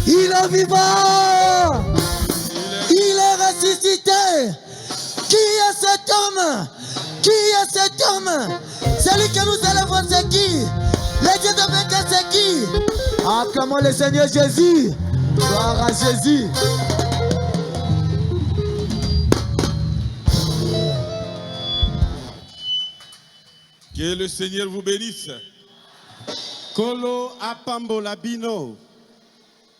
Il est vivant. Il est ressuscité. Qui est cet homme? Qui est cet homme? Celui que nous élevons, c'est qui? Le Dieu de vainqueur, c'est qui? Acclamons le Seigneur Jésus. Gloire à Jésus. Que le Seigneur vous bénisse. Kolo apambola bino.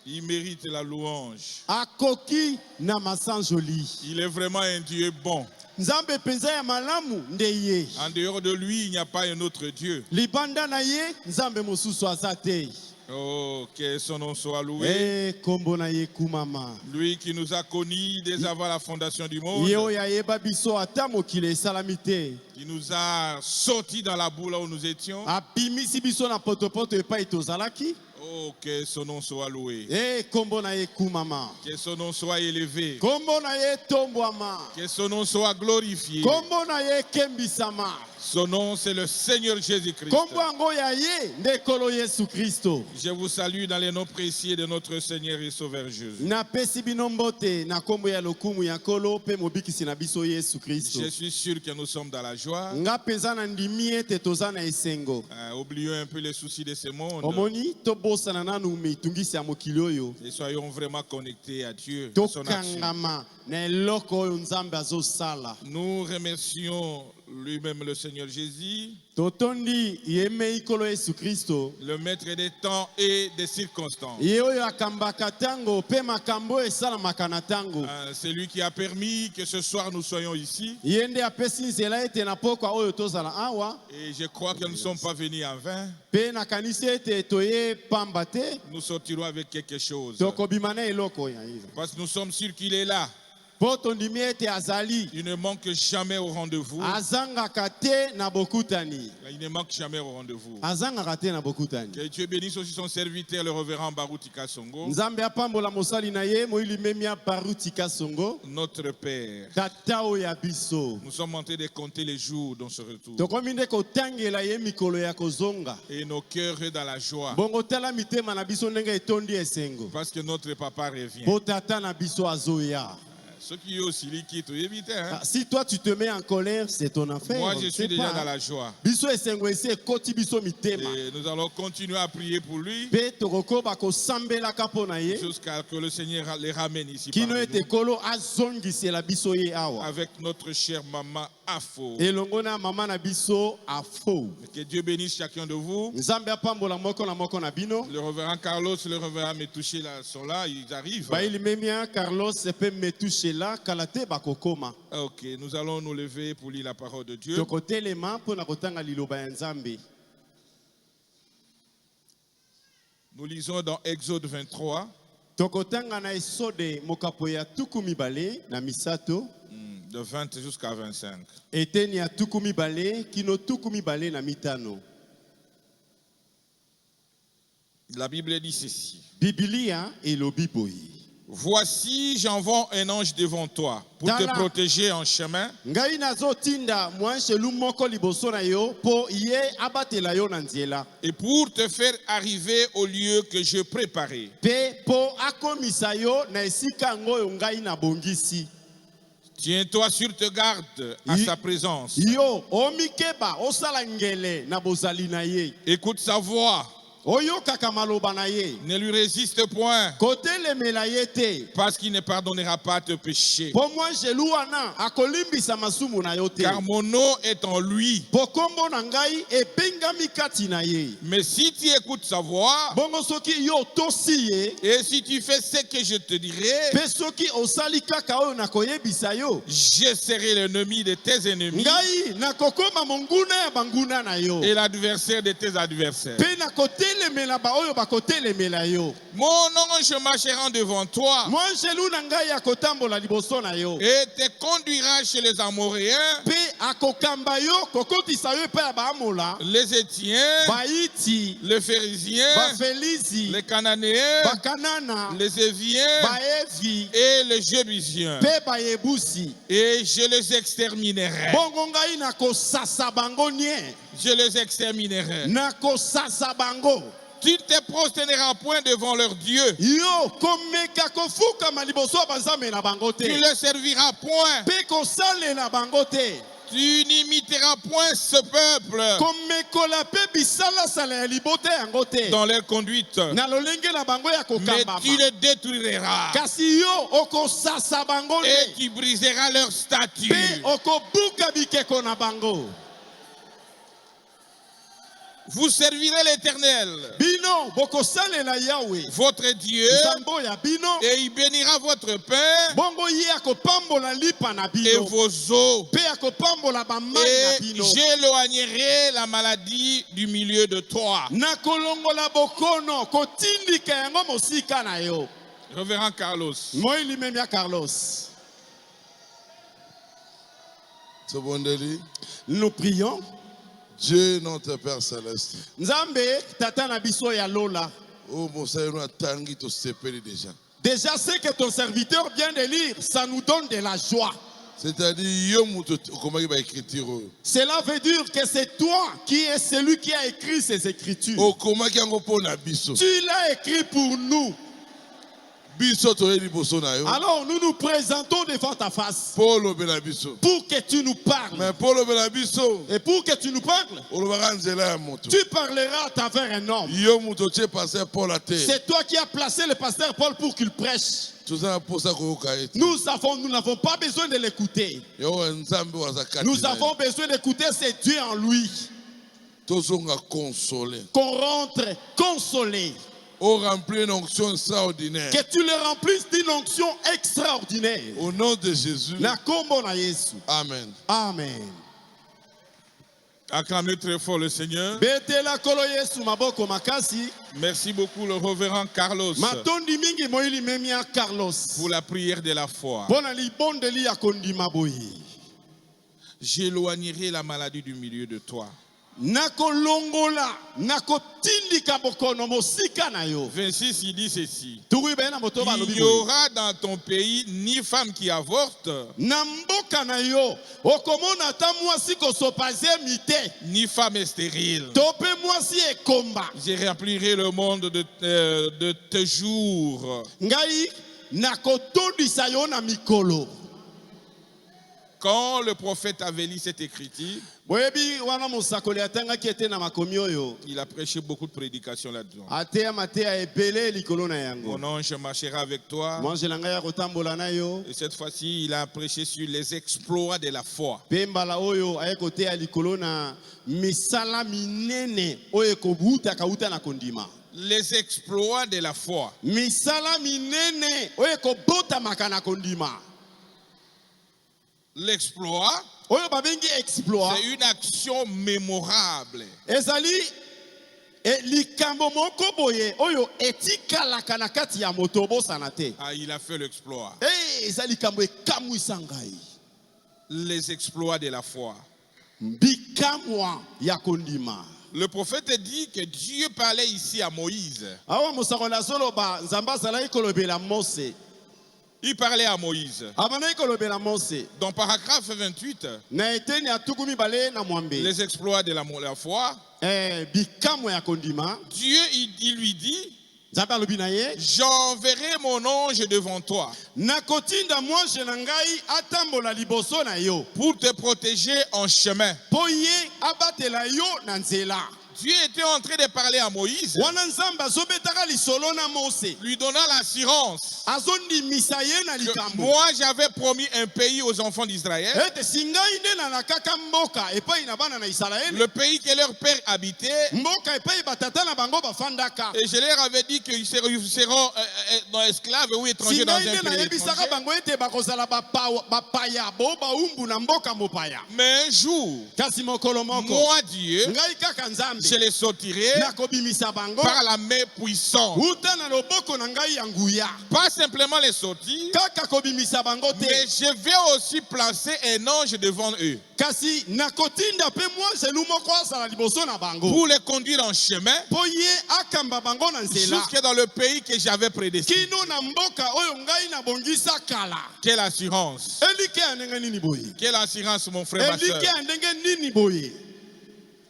Il mérite la louange. Akoki na masanjoli. Il est vraiment un Dieu bon. Nzambe penza ya malamu ndeye. En dehors de lui, il n'y a pas un autre Dieu. Libanda na ye nzambe mosusu azate. Oh, que son nom soit loué. Eh kombo na ye kumama. Lui qui nous a connus dès avant la fondation du monde. Yo ya yeba biso ata mokile salamité. Qui nous a sortis dans la boue là où nous étions. Abimisi biso na potopoto epai tozalaki. Oh, que son nom soit loué. Eh kombo na ye kumama. Que son nom soit élevé. Kombo na ye tombwama. Que son nom soit glorifié. Kombo na ye kembisama. Son nom, c'est le Seigneur Jésus-Christ. Kombo yango ya ye nde Nkolo Yesu Kristo. Je vous salue dans les noms précieux de notre Seigneur et Sauveur Jésus. Napesi bino mbote na kombo ya lokumu ya Nkolo pe mobikisi na biso Yesu Kristo. Je suis sûr que nous sommes dans la joie. Nga penza na ndimi ete toza na esengo. Oublions un peu les soucis de ce monde. Omoni tobosana nanu mitungisi ya mokili oyo. Et soyons vraiment connectés à Dieu, à son action. Tokangama na eloko oyo Nzambe azosala. Nous remercions lui-même le Seigneur Jésus, Totondi yemei Nkolo Yesu Kristo. le maître des temps et des circonstances. Ye oyo akambaka tango pe makambo esalamaka na tango. C'est lui qui a permis que ce soir nous soyons ici. Ye nde apesi nzela ete na pokwa oyo tozala awa. Et je crois que nous ne sommes pas venus en vain. Pe nakanisi ete toye pamba te. Nous sortirons avec quelque chose. Tokobima na eloko ya hizo. Parce que nous sommes sûrs qu'il est là. Po tondimi ete azali. Il ne manque jamais au rendez-vous. Azangaka te na bokutani. Il ne manque jamais au rendez-vous. Azangaka te na bokutani. Que Dieu bénisse aussi son serviteur, le révérend Baruti Kasongo, Nzambe apambola mosali na ye moili memia Baruti Kasongo. notre Père. Tata oyo ya biso. Nous sommes en train de compter les jours dans ce retour. Tokomi nde kotangela ye mikolo ya kozonga. Et nos cœurs dans la joie. Bongo tala mitema na biso ndenge etondi esengo. Parce que notre papa revient. Po tata na biso azoya. Ceux qui aussi liquident, évitez. Hein? Si toi tu te mets en colère, c'est ton affaire. Moi, je suis déjà dans la joie. Biso esengo ese koti biso mitema. Et nous allons continuer à prier pour lui Pe tokoko bako sambela kapo na ye. jusqu'à que le Seigneur les ramène ici Kino parmi ete nous, kolo azongisela biso ye awa. avec notre chère maman Afo. Elongo na mama na biso afo. Que Dieu bénisse chacun de vous. Nzambe apambola moko na moko na bino. Le révérend Carlos, le révérend Metouché là, sont là, ils arrivent. Baili memia Carlos pe metushe la kalate bakokoma. Ok, nous allons nous lever pour lire la parole de Dieu. Tokotelema mpona kotanga liloba ya Nzambe. Nous lisons dans Exode 23, Tokotanga na Esode mokapo ya tuku mibale na misato. de 20 jusqu'à 25. Eteni ya tuku mibale kino tuku mibale na mitano. La Bible dit ceci. Biblia elobi boye. Voici, j'envoie un ange devant toi pour te Tala. protéger en chemin Ngai nazotinda mwanshelu moko liboso na yo po ye abatela yo na nzela. et pour te faire arriver au lieu que je préparais. Pe po akomisa yo na esika ngo oyo ngai na bongisi. Tiens-toi sur tes gardes à sa présence. Yo omikeba osala ngele na bozali na ye. Écoute sa voix. Oyo kaka maloba na ye. Ne lui résiste point, Kotelemela ye te. parce qu'il ne pardonnera pas tes péchés. Po mwanshelu wana akolimbisa masumu na yo te. Car mon nom est en lui. Po kombo na ngai epengami kati na ye. Mais si tu écoutes sa voix, Bongo soki yo tosi ye. et si tu fais ce que je te dirai, Pe soki osali kaka oyo nakoyebisa yo. je serai l'ennemi de tes ennemis Ngai nakokoma monguna ya banguna na yo. et l'adversaire de tes adversaires. Pe nakotelemela ba oyo bakotelemela yo. Mon ange marchera devant toi Mwanshelu na ngai akotambola liboso na yo. et te conduira chez les Amoréens, Pe akokamba yo kokotisa yo epai ya baamola. les Étiens, Baiti, les Phérésiens, bafelizi, les Cananéens, bakanana, les Éviens baevi, et les Jébusiens. pe bayebusi. Et je les exterminerai. Bongo ngai nakosasa bango nie. Je les exterminerai. Nakosasa bango. Tu ne te prosterneras point devant leur Dieu. Yo komeka kofukama liboso ya banzambe na bango Tu te. ne les serviras point. Pe kosalela bango te. Tu n'imiteras point ce peuple Komekola pe bisalasala ya libota yango te. dans leur conduite. Na lolenge na bango ya Mais kokambama. tu les détruiras Kasi yo okosasa bango et ne. tu briseras leur statut. Pe okobuka bikeko na bango. Vous servirez l'Éternel, Bino bokosalela Yahweh. votre Dieu, Nzambo ya bino. et il bénira votre pain Bongo ye akopambola lipa na et bino. vos eaux. Pe akopambola bamai na Et bino. j'éloignerai la maladie du milieu de toi. Nakolongola bokono kotindika yango mosika na yo. Révérend Carlos. Moi limemia Carlos. Nous prions. Dieu notre Père Céleste. Nzambe tata na biso ya lola. Oh mon Seigneur, tangi to sepeli déjà. Déjà ce que ton serviteur vient de lire, ça nous donne de la joie. C'est-à-dire, yo muto comment il va écrire. Cela veut dire que c'est toi qui es celui qui a écrit ces écritures. O comment qui en pona biso. Tu l'as écrit pour nous. Biso to eli boso na yo. Alors nous nous présentons devant ta face Polo bela biso. pour que tu nous parles. Mais Polo bela biso. Et pour que tu nous parles, O lo baranzela ya moto. tu parleras à travers un homme. Yo muto che passer Paul à terre. C'est toi qui as placé le pasteur Paul pour qu'il prêche. Tout ça pour ça ko ka eti. Nous n'avons pas besoin de l'écouter. Yo nzambe wa zakati. Nous avons besoin d'écouter c'est Dieu en lui. Tozonga consoler. Qu'on rentre consolé. O remplir une onction extraordinaire. Que tu le remplisses d'une onction extraordinaire. Au nom de Jésus. Na kombo na Yesu. Amen. Amen. Acclamez très fort le Seigneur. Betela kolo Yesu maboko makasi. Merci beaucoup le révérend Carlos Matondi mingi moili memia Carlos. pour la prière de la foi. Bona libondeli ya kondima boyi. J'éloignerai la maladie du milieu de toi. Nakolongola, nakotindika bokono mosika na yo. 26, il dit ceci. Turi bena motoba Il lobi n'y boyi. aura dans ton pays ni femme qui avorte, Na mboka na yo, okomona ta mwasi kosopaze mite. ni femme stérile. Tope mwasi ekomba. Je remplirai le monde de tes jours. Ngai nakotondisa yo na mikolo. Quand le prophète avait lu cette écriture, Boyebi wana mosakoli atanga kiete na makomi oyo. il a prêché beaucoup de prédications là-dedans. Atea matea ebele likolo na yango. Mon ange marchera avec toi. Mwanje na ngai ya kotambola na yo. Et cette fois-ci, il a prêché sur les exploits de la foi. Pembala oyo ayekotea likolo na misala minene oyo kobuta kauta na kondima. Les exploits de la foi. Misala minene oyo kobota makana kondima. L'exploit, Oyo babengi exploit. c'est une action mémorable. Ezali likambo moko boye oyo etikalaka na kati ya moto bosana te. Ah, il a fait l'exploit. Ezali likambo ekamwisa ngai. Les exploits de la foi. Bikamwa ya kondima. Le prophète dit que Dieu parlait ici à Moïse. Awa mosakola zoloba nzamba zalaki kolobela Mose. Il parlait à Moïse. Abanaki kolobela Mose. Dans paragraphe 28, Na eteni atukumi bale na mwambe. les exploits de la foi, Bikamwa ya kondima. Dieu il lui dit, Nzambe alobi na ye. j'enverrai mon ange devant toi Nakotinda mwanje na ngai atambola liboso na yo. pour te protéger en chemin. Po ye abatela yo na nzela. Dieu était en train de parler à Moïse, Wana nzambe azobetaka lisolo na Mose. lui donnant l'assurance Azondimisa ye na que likambo. moi j'avais promis un pays aux enfants d'Israël, Ete singai nde na nakaka mboka epai na bana na Israele. le pays que leur père habitait, Mboka epai batata na bango bafandaka. et je leur avais dit qu'ils seront dans esclaves ou étrangers dans Singai un nde pays nayebisaka étranger. bango ete bakozala bapaya bo baumbu na mboka mopaya. Mais un jour, Kasi mokolo moko. moi Dieu, Ngai kaka nzambe. je les sortirai Nakobimisa bango. par la main puissante. Uta na loboko na ngai ya nguya. Pas simplement les sortir, Kaka kobimisa bango te. mais je vais aussi placer un ange devant eux Kasi nakotinda pe moi zelu moko asala liboso na bango. pour les conduire en chemin Po ye akamba bango na nzela. jusque dans le pays que j'avais prédestiné. Kino na mboka oyo ngai na bongisa kala. Quelle assurance! Elike ya ndenge nini boye? Quelle assurance, mon frère, ma Elike soeur. ya ndenge nini boye?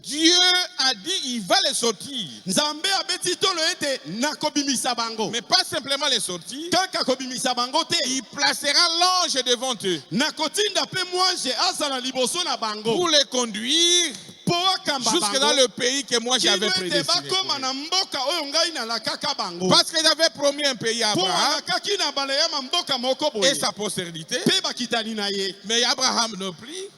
Dieu a dit il va les sortir, Nzambe abeti tolo ete nakobimisa bango. mais pas simplement les sortir, Kaka kobimisa bango te. il placera l'ange devant eux Nakotinda pe mwanje azala liboso na bango. pour les conduire Po akamba jusque dans bango. le pays que moi Kino j'avais ete prédestiné. bakoma na mboka oyo ngai na lakaka bango. Parce que j'avais promis un pays à Po Abraham alakaki na bale ya mboka moko boye. et sa postérité, Pe bakitani na ye. mais Abraham ne plie.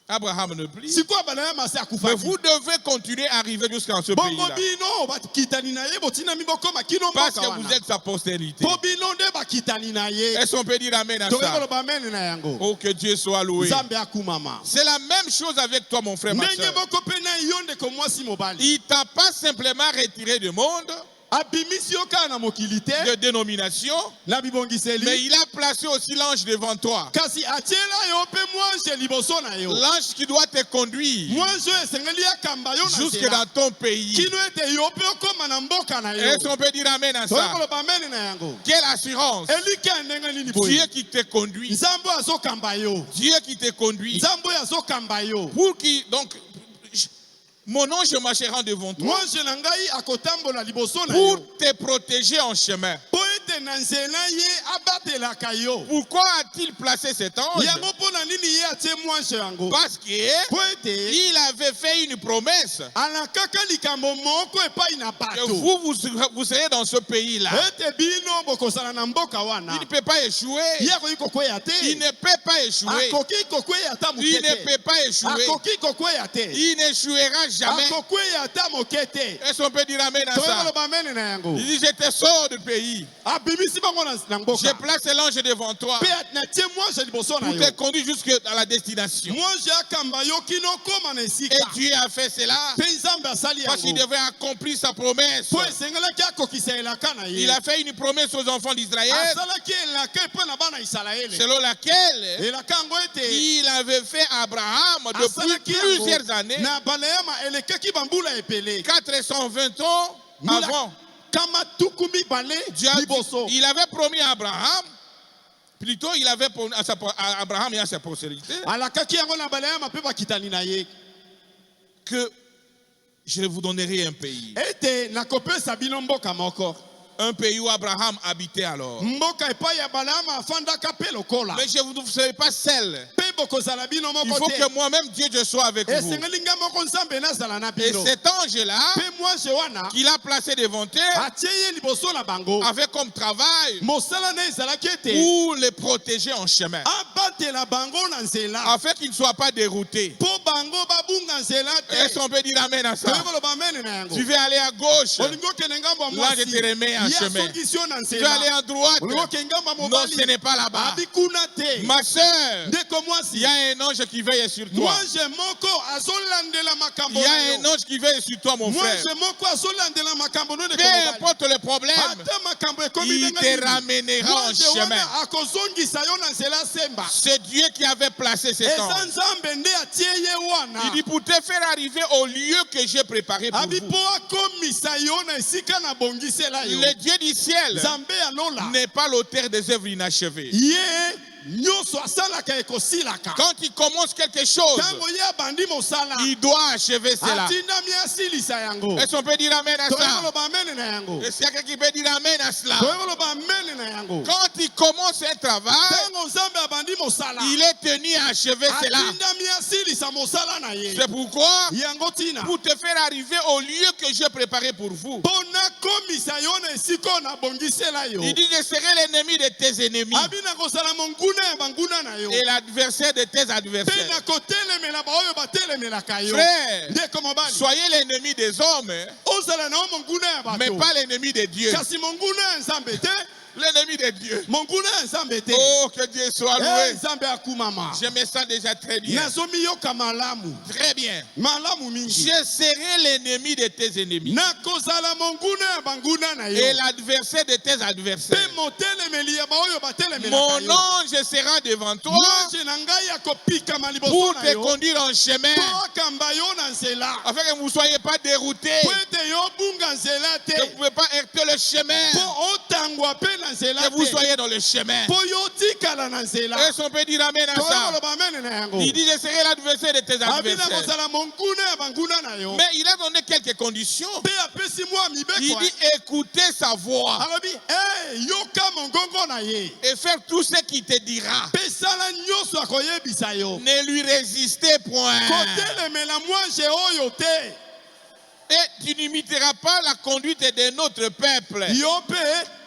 Abraham ne plie. Sikoyo bale ya masi Mais akufaki. vous devez continuer à arriver jusqu'à ce Bongo pays-là. bino bakitani na ye botina mi bokoma kino Parce mboka que vous wana. êtes sa postérité. Po bino nde bakitani na ye. Est-ce qu'on peut dire amen à Toke ça? koloba amen na yango. Oh, que Dieu soit loué. Nzambe akumama. C'est la même chose avec toi, mon frère, ma Ndenge soeur. boko pe na yo ndeko mwasi mobali. Il t'a pas simplement retiré du monde, abimisi yo kaka na mokili te de dénomination, na mais bibongiseli il a placé aussi l'ange devant toi. kasi atiela yo mpe mwanze liboso na yo L'ange qui doit te conduire mwanze oyo esengeli akamba yo na jusque nzela dans ton pays. kino ete yo mpe okóma na mboka na yo Est-ce qu'on peut dire amen à toyei ça? koloba amene na yango Quelle assurance! eliki ya ndenge nini Dieu boye qui te conduit. nzambe oyo azokamba yo Dieu qui te conduit. nzambe oyo azokamba yo Pour qui, donc, mon ange marchera devant toi mwanze na ngai akotambola liboso na yo pour te protéger en chemin. mpo ete na nzela ye abatelaka yo Pourquoi a-t-il placé cet ange? yango mpo na nini ye atie mwanze yango Parce mpo ete qu'il avait fait une promesse alakaka likambo moko epai na que bato vous serez dans ce pays-là. ete bino bokozala na mboka wana Il ne peut pas échouer. ye akoki kokweya te Il ne peut pas échouer. akoki kokweya ata moke Il ne te peut pas échouer. akoki kokweya te Il n'échouera jamais. akokweya ata moke te Est-ce qu'on peut dire amen à toyei ça? koloba mene na yango Il dit, je te sors du pays. abimisi bango na Je mboka place l'ange devant toi mpe natie mwanze liboso na pour yo te conduire jusque à la destination. mwanze akamba yo kino okóma na esika Et Dieu a fait cela mpe nzambe asali parce qu'il yango devait accomplir sa promesse. mpo esengelaki akokisa elaka na Il ye a fait une promesse aux enfants d'Israël asalaki elaka epai na bana isalaele selon laquelle elaka yango ete il avait fait Abraham depuis asalaki plusieurs yango années, na baleyama elekaki bambula epele 420 ans Mbula avant. kama tuku mibale Dieu a dit- liboso il avait promis à Abraham, plutôt il avait promis à Abraham et à sa postérité alakaki yango na baleyama mpe bakitani na ye que je vous donnerai un pays. ete nakopesa bino mboka moko Un pays où Abraham habitait alors. mboka epai ya baleyama afandaka mpe lokola Mais je vous ne serez pas seul. mpe bokozala bino Il moko faut te que moi-même, Dieu, je sois avec vous. esengeli nga moko nzambe nazala na Et bino cet ange-là, mpe mwasi wana qu'il a placé devant eux, atie ye liboso na bango avait comme travail mosala na ezalaki ete pour les protéger en chemin, abatela bango na nzela afin qu'ils ne soient pas déroutés. mpo bango babunga nzela Est-ce te qu'on peut dire amen à ça? toyei koloba amene na yango Tu veux aller à gauche, olingi okende ngambo ya là mwasi je te remets en ye chemin. asongisi yo na Tu veux aller nzela à droite, olingi okende ngambo ya non, mobali ce n'est pas là-bas. abikuna te Ma soeur, ndeko il mwasi y a un ange qui veille sur toi. mwanje moko azolandela Il makambo y na a un yo ange qui veille sur toi, mon frère. mwanje moko azolandela makambo no Peu ndeko mobali importe le problème, ata makambo ekomi il ndenge te nini ramènera en mwanje chemin. wana akozongisa yo na nzela semba C'est Dieu qui avait placé cet eza ange. nzambe nde atie ye wana Il dit pour te faire arriver au lieu que j'ai préparé pour abi vous. mpo akomisa yo na esika na bongisela yo Le Dieu du ciel nzambe ya lola n'est pas l'auteur des œuvres inachevées. ye nyonso asalaka ekosilaka Quand il commence quelque chose, ntango ye abandi mosala il doit achever cela. atindami asilisa yango Est-ce qu'on peut dire amen à toyei ça? koloba amene na yango Est-ce qu'il y a quelqu'un qui peut dire amen à cela? toyei koloba amene na yango Quand il commence un travail, ntango nzambe abandi mosala il est tenu à achever cela. atindami asilisa mosala na ye C'est pourquoi, yango ntina pour te faire arriver au lieu que j'ai préparé pour vous, mpo nakomisa yo na esika oyo nabongisela yo il dit je serai l'ennemi de tes ennemis abi nakozala monguna ya banguna na yo et l'adversaire de tes mpe adversaires. nakotelemela baoyo batelemelaka yo Frère, ndeko mobali soyez l'ennemi des hommes, ozala nao monguna ya mais bato pas l'ennemi de Dieu. kasi monguna ya nzambe te L'ennemi de Dieu. monguna ya nzambe te Oh, que Dieu soit loué. nzambe akumama Je me sens déjà très bien. nazomiyoka malamu Très bien. malamu mingi Je serai l'ennemi de tes ennemis nakozala monguna ya banguna na et yo l'adversaire de tes mpe adversaires. motelemeli ya baoyo batelemelaka Mon yo ange sera devant toi mwanje na ngai akopikama liboso pour na te yo conduire en chemin mpo akamba yo na nzela afin que vous ne soyez pas déroutés, mpo ete yo bunga nzela te que vous ne pouvez pas heurter le chemin, mpo otangwa mpe na nzela que vous te soyez dans le chemin. mpo yo otikala na nzela Est-ce qu'on peut dire amen à tokoki ça? koloba amene na yango Il dit je serai l'adversaire de tes abi adversaires. nakozala monguna ya banguna na yo Mais il a donné quelques conditions. mpe apesi mwa Il mibeko dit écoutez sa voix alobi yoka mongongo na ye et faire tout ce qu'il te dira. mpe sala nyonso akoyebisa yo Ne lui résistez point. kotelemela mwanje oyo te Et tu n'imiteras pas la conduite de notre peuple. yo mpe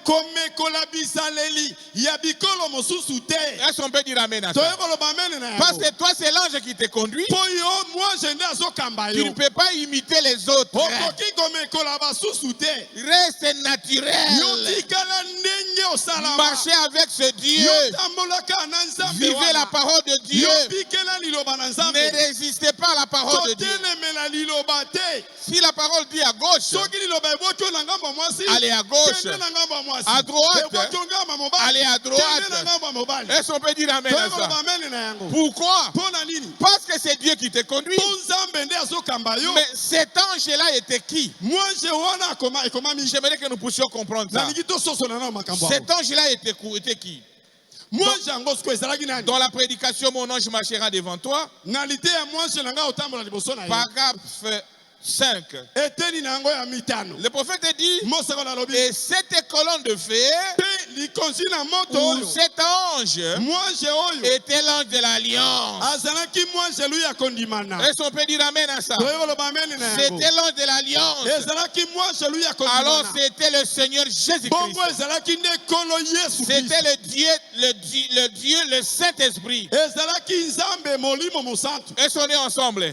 komekola bisaleli ya bikolo mosusu te Est-ce qu'on peut dire amen à toye ça? koloba amene na Parce yango que toi, c'est l'ange qui te conduit. mpo yo mwanje nde azokamba Tu ne yo peux pas imiter les autres. okoki komekola basusu te Reste yo naturel. tikala ndenge osalama Marchez avec ce Dieu. yo tambolaka na nzambe Vivez la wana parole de Dieu. yo bikela liloba na Ne nzambe résistez pas pas la parole de Dieu. kotelemela liloba te. Si la parole dit à gauche, Soki liloba ebotio na ngambo ya mwasi, allez à gauche. kende na ngambo ya mwasi. À droite, Ebotio ngambo ya mobali, allez à droite. kende na ngambo ya mobali. Est-ce qu'on peut dire amen à Toyeba ça? amen na yango. Pourquoi? Pona nini? Parce que c'est Dieu qui te conduit. Po Nzambe nde azokamba yo. Mais cet ange-là était qui? Mwanze wana ekomami. J'aimerais que nous puissions comprendre ça. Nalingi tososola na makambo. Cet ange-là était qui? Mwanze yango siko ezalaki nani? Dans la prédication, mon ange marchera devant toi. Nalite ya mwanze na nga otambola liboso na yo. Paragraphe 5. Eteni na yango ya mitano. Le prophète dit, Mosako na lobi. et cette colonne de feu, Pe likonzi na moto où oyo. cet ange Mwanze oyo. était l'ange de l'alliance. Azalaki mwanze lui akondimana. Est-ce qu'on peut dire amen à ça? Toyeba loba amen na yango. C'était l'ange de l'alliance. Ezalaki mwanze lui akondimana. Alors c'était le Seigneur Jésus-Christ. Bongo ezalaki nde kolo Yesu Christ. C'était le Dieu, le Saint-Esprit. Ezalaki Nzambe molimo mosantu. Est-ce qu'on est ensemble?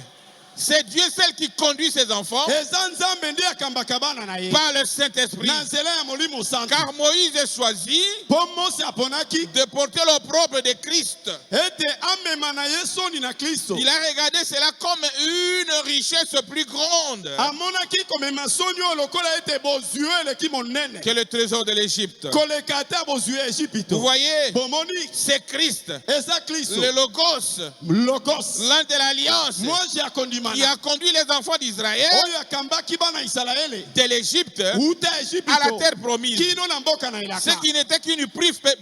C'est Dieu seul qui conduit ses enfants Eza Nzambe nde akambaka bana na ye. par le Saint-Esprit. Na nzela ya molimo mosantu. Car Moïse est choisi Po Mose aponaki de porter l'opprobre de Christ. ete amema na ye soni na Kristo. Il a regardé cela comme une richesse plus grande Amonaki komema soni oyo lokola ete bozwi eleki monene. que le trésor de l'Égypte. Koleka ata bozwi ya Ejipito. Vous voyez, Bomoni c'est Christ, eza Kristo. le Logos, Logos. l'ange de l'Alliance, Mwanze akondimana. qui a conduit les enfants d'Israël Oyo akambaki bana Israele. de l'Égypte Uta à la Ejipito. terre promise. Kino na mboka na Ce elaka. qui n'était qu'une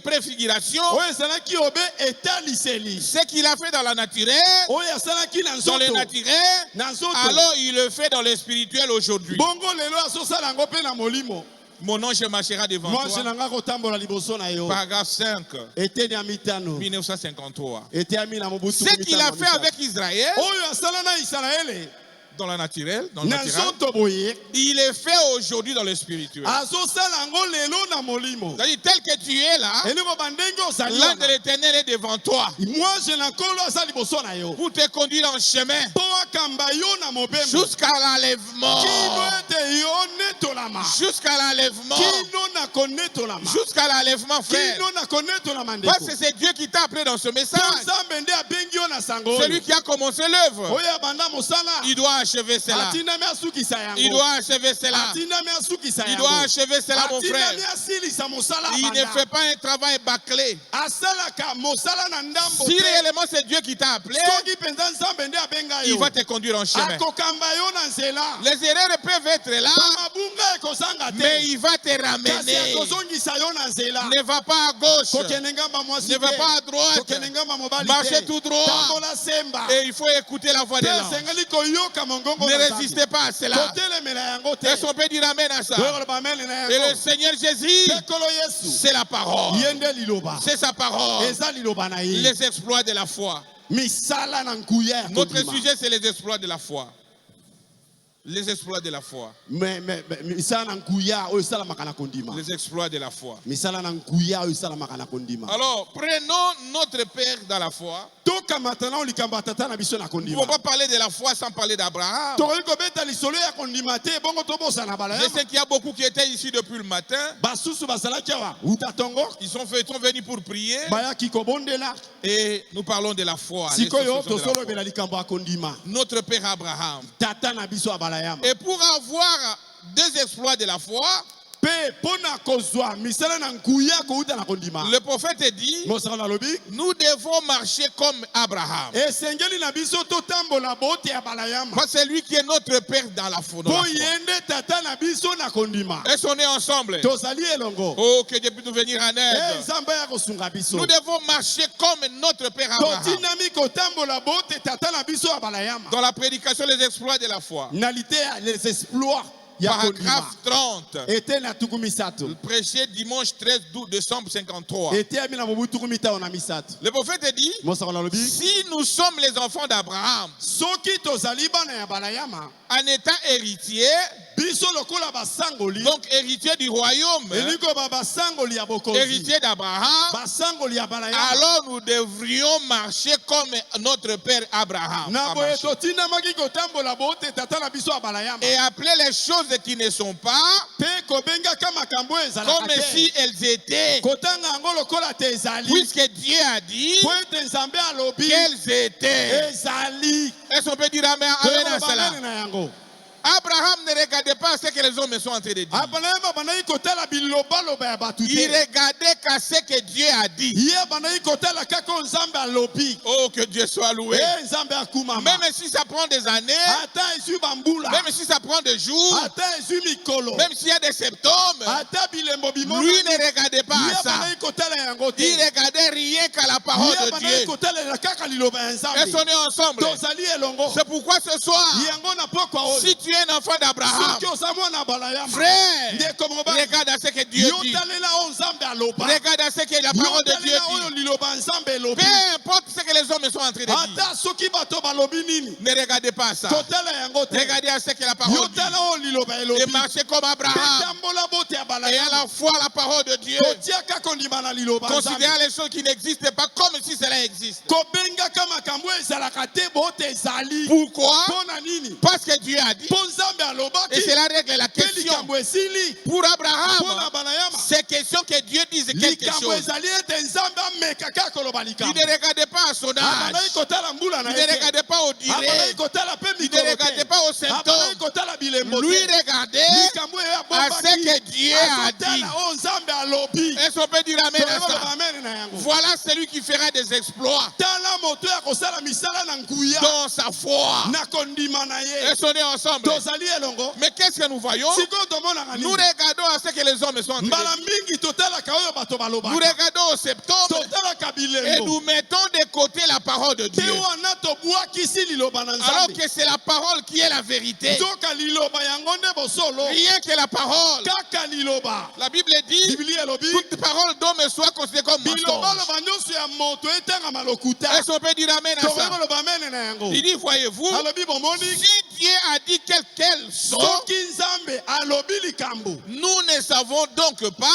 préfiguration, Oyo ezalaki obe etaliseli. ce qu'il a fait dans la naturelle, Oyo asalaki na dans le nzoto. naturel, Na nzoto. alors il le fait dans le spirituel aujourd'hui. Bongo lelo azosala yango mpe na molimo. Mon ange marchera devant Mwanze toi. na nga kotambola liboso na yo. Paragraphe 5, Eteni ya mitano. 1953. Eteni na mobutu. Ce qu'il a fait avec Israël, Oyo asala na Israele. dans la naturelle, dans le Na naturel, nzoto boye. il est fait aujourd'hui dans le spirituel. Azosala yango lelo na molimo. C'est-à-dire, tel que tu es là, Elingo bandenge ozali l'ange de wana. l'Éternel est devant toi Mwanze na nkolo aza liboso na yo. pour te conduire en chemin Po akamba yo na mobembo. jusqu'à l'enlèvement. Kino ete yo netolama. Jusqu'à l'enlèvement. Kino na konetolama. Jusqu'à l'enlèvement, frère. Kino na konetolama ndeko. Parce que c'est Dieu qui t'a appelé dans ce Po message. Nzambe nde abengi yo na sango oyo. Celui qui a commencé l'œuvre, Oyo abanda mosala. il doit achever cela. Atindami asukisa yango. Il doit achever cela. Atindami asukisa Il yango. doit achever cela, mon frère. Atindami asilisa mosala Il ne abanda. fait pas un travail bâclé. Asalaka mosala na ndambo Si te. réellement c'est Dieu qui t'a appelé, Soki penza Nzambe nde abenga il yo. va te conduire en chemin. Akokamba yo na nzela. Les erreurs peuvent être là, Mabunga ekozanga mais te. il va te Kasi ramener. akozongisa yo na nzela. Ne va pas à gauche. Kokende ngamba mwasi Ne va te. pas à droite. Kokende ngamba mobali Marchez te. tout droit. Tambola semba. Et il faut écouter la voix de Te l'ange. sengeli koyoka mongongo Ne na Nzambe. résistez pas à cela. Kotelemela yango te. Est-ce qu'on peut dire amen à ça? Toyokoloba amen na Et le yango. Seigneur Jésus, Tekolo Yesu. c'est la parole. Ye nde liloba. C'est sa parole. Eza liloba na ye. Les exploits de la foi. Misala na nkuya ya Notre kondima. sujet, c'est les exploits de la foi. Les exploits de la foi. Misala na nkuya oyo esalamaka na kondima. Les exploits de la foi. Misala na nkuya oyo esalamaka na kondima. Alors, prenons notre Père dans la foi. Tokamata na likambo ya tata na biso na Nous ne kondima. pouvons pas parler de la foi sans parler d'Abraham. Tokoki kobeta lisolo ya kondima te bongo tobosa na bala Je sais qu'il y a beaucoup qui étaient ici depuis le matin. basusu bazalaki awa uta tongo Ils sont venus pour prier. bayaki kobondela Et nous parlons de la foi. sikoyo les institutions de la foi. tosolobela likambo ya kondima Notre Père Abraham. tata na biso ya balayama Et pour avoir des exploits de la foi, mpe mpo na kozwa misala na nkuya kouta na kondima le prophète dit, mosaka nalobi nous devons marcher comme Abraham. esengeli na biso totambola bote ya balayama Parce que c'est lui qui est notre Père dans la foi. mpo ye nde tata na biso na kondima Est-ce qu'on est ensemble? tozali elongo Oh, que Dieu puisse nous venir en aide. nzambe ya kosunga biso Nous devons marcher comme notre Père Abraham. totinami kotambola bote tata na biso ya balayama Dans la prédication, les exploits de la foi. na lite ya les exploits ya kondima Paragraphe 30. ete na tuku misato Prêché dimanche 13 décembre 53. eteyami na mobu tuku mitano na misato Le prophète dit, mosaka nalobi si nous sommes les enfants d'Abraham, soki tozali bana ya balayama en étant héritiers, biso lokola basangoli donc héritiers du royaume, elingo ba basangoli ya bokonzi héritiers d'Abraham, basangoli ya balayama alors nous devrions marcher comme notre père Abraham na a boye marché. totindamaki kotambola bote tata na biso ya balayama Et appeler les choses qui ne sont pas Pe kobengaka makambo ezalaka comme te. si elles étaient. Kotanga yango lokola te ezali. Puisque Dieu a dit Po ete Nzambe alobi qu'elles étaient. ezali. Est-ce qu'on peut dire amen, amen à Toyeba cela? banani na yango. Abraham ne regardait pas ce que les hommes sont en train de dire. Abraham bandaki kotala bilobaloba ya bato Il te. regardait qu'à ce que Dieu a dit. Ye bandaki kotala kaka oyo Nzambe alobi. Oh, que Dieu soit loué. Nzambe akumama. Même si ça prend des années, Ata ezwi bambula. même si ça prend des jours, Ata ezwi mikolo. même s'il y a des septembre, Ata bilembo bimona. lui ne regardait pas à Ye ça. bandaki kotala yango te. Il regardait rien qu'à la parole Ye de bandaki Dieu. kotala kaka liloba ya Elles Nzambe. sont nées ensemble. Tozali elongo. C'est pourquoi ce soir, Yango na pokwa oyo. si tu es un enfant d'Abraham, Soki oza mwana balayama. frère, Ndeko mobali. regarde à ce que Dieu Yo dit. talela oyo Nzambe aloba. Regarde à ce que la parole de Dieu Yo talela oyo dit. liloba Nzambe elobi. Peu importe ce que les hommes sont en train de dire. Ata soki bato balobi nini. Ne regardez pas ça. Totala yango te. Regardez à ce que la Yo parole dit. tala oyo liloba Et elobi. marchez comme Abraham. Tambola bote ya Et à balayama. la fois la parole de Dieu. Kotiaka kondima na liloba Nzambe. Considérez les choses qui n'existent pas comme si cela existe. Kobengaka makambo ezalaka te bote ezali. Pourquoi? Pona nini? Parce que Dieu a dit. Po Nzambe alobaki. Et cela règle la Pe question. likambo esili. Pour Pona Abraham, balayama. c'est question que Dieu dise quelque Likambo chose. ezali ete Nzambe ameka kaka koloba Il likambo. ne regardait pas à son âge. Abandaki kotala mbula na Il ye ne te. regardait pas au Abandaki durée. kotala pe Il mikolo ne te. regardait pas aux Abandaki symptômes. kotala bilembo Lui te. regardait Likambo oyo à abombaki. ce que Dieu a dit. Azotala oyo Nzambe alobi. Est-ce qu'on peut dire amen à Toyeba ça? amen na yango. Voilà celui qui fera des exploits Tala moto ya kosala misala na nguya. dans sa foi. Na kondima na ye. Elles sont nées ensemble. Tozali elongo. Mais qu'est-ce que nous voyons? Sikoyo tomonaka Nous nini? regardons à ce que les hommes sont en train Mbala de dire. mingi totalaka oyo bato Nous balobaka. regardons au septembre Totalaka et bilembo. nous mettons de côté la parole de Te Dieu. wana tobwakisi liloba na Alors Nzambe. que c'est la parole qui est la vérité. Nzoka liloba yango nde bosolo. Rien que la parole. Kaka liloba. La Bible dit, Biblia elobi. toute parole d'homme soit considérée comme mensonge. Bilobaloba nyonso ya moto etangama lokuta. Est-ce qu'on peut dire amen à Tokoki ça? koloba amen na yango. Il dit, voyez-vous, Alobi bomoni. si Dieu a dit qu'elles sont, Soki Nzambe alobi likambo. nous ne savons donc pas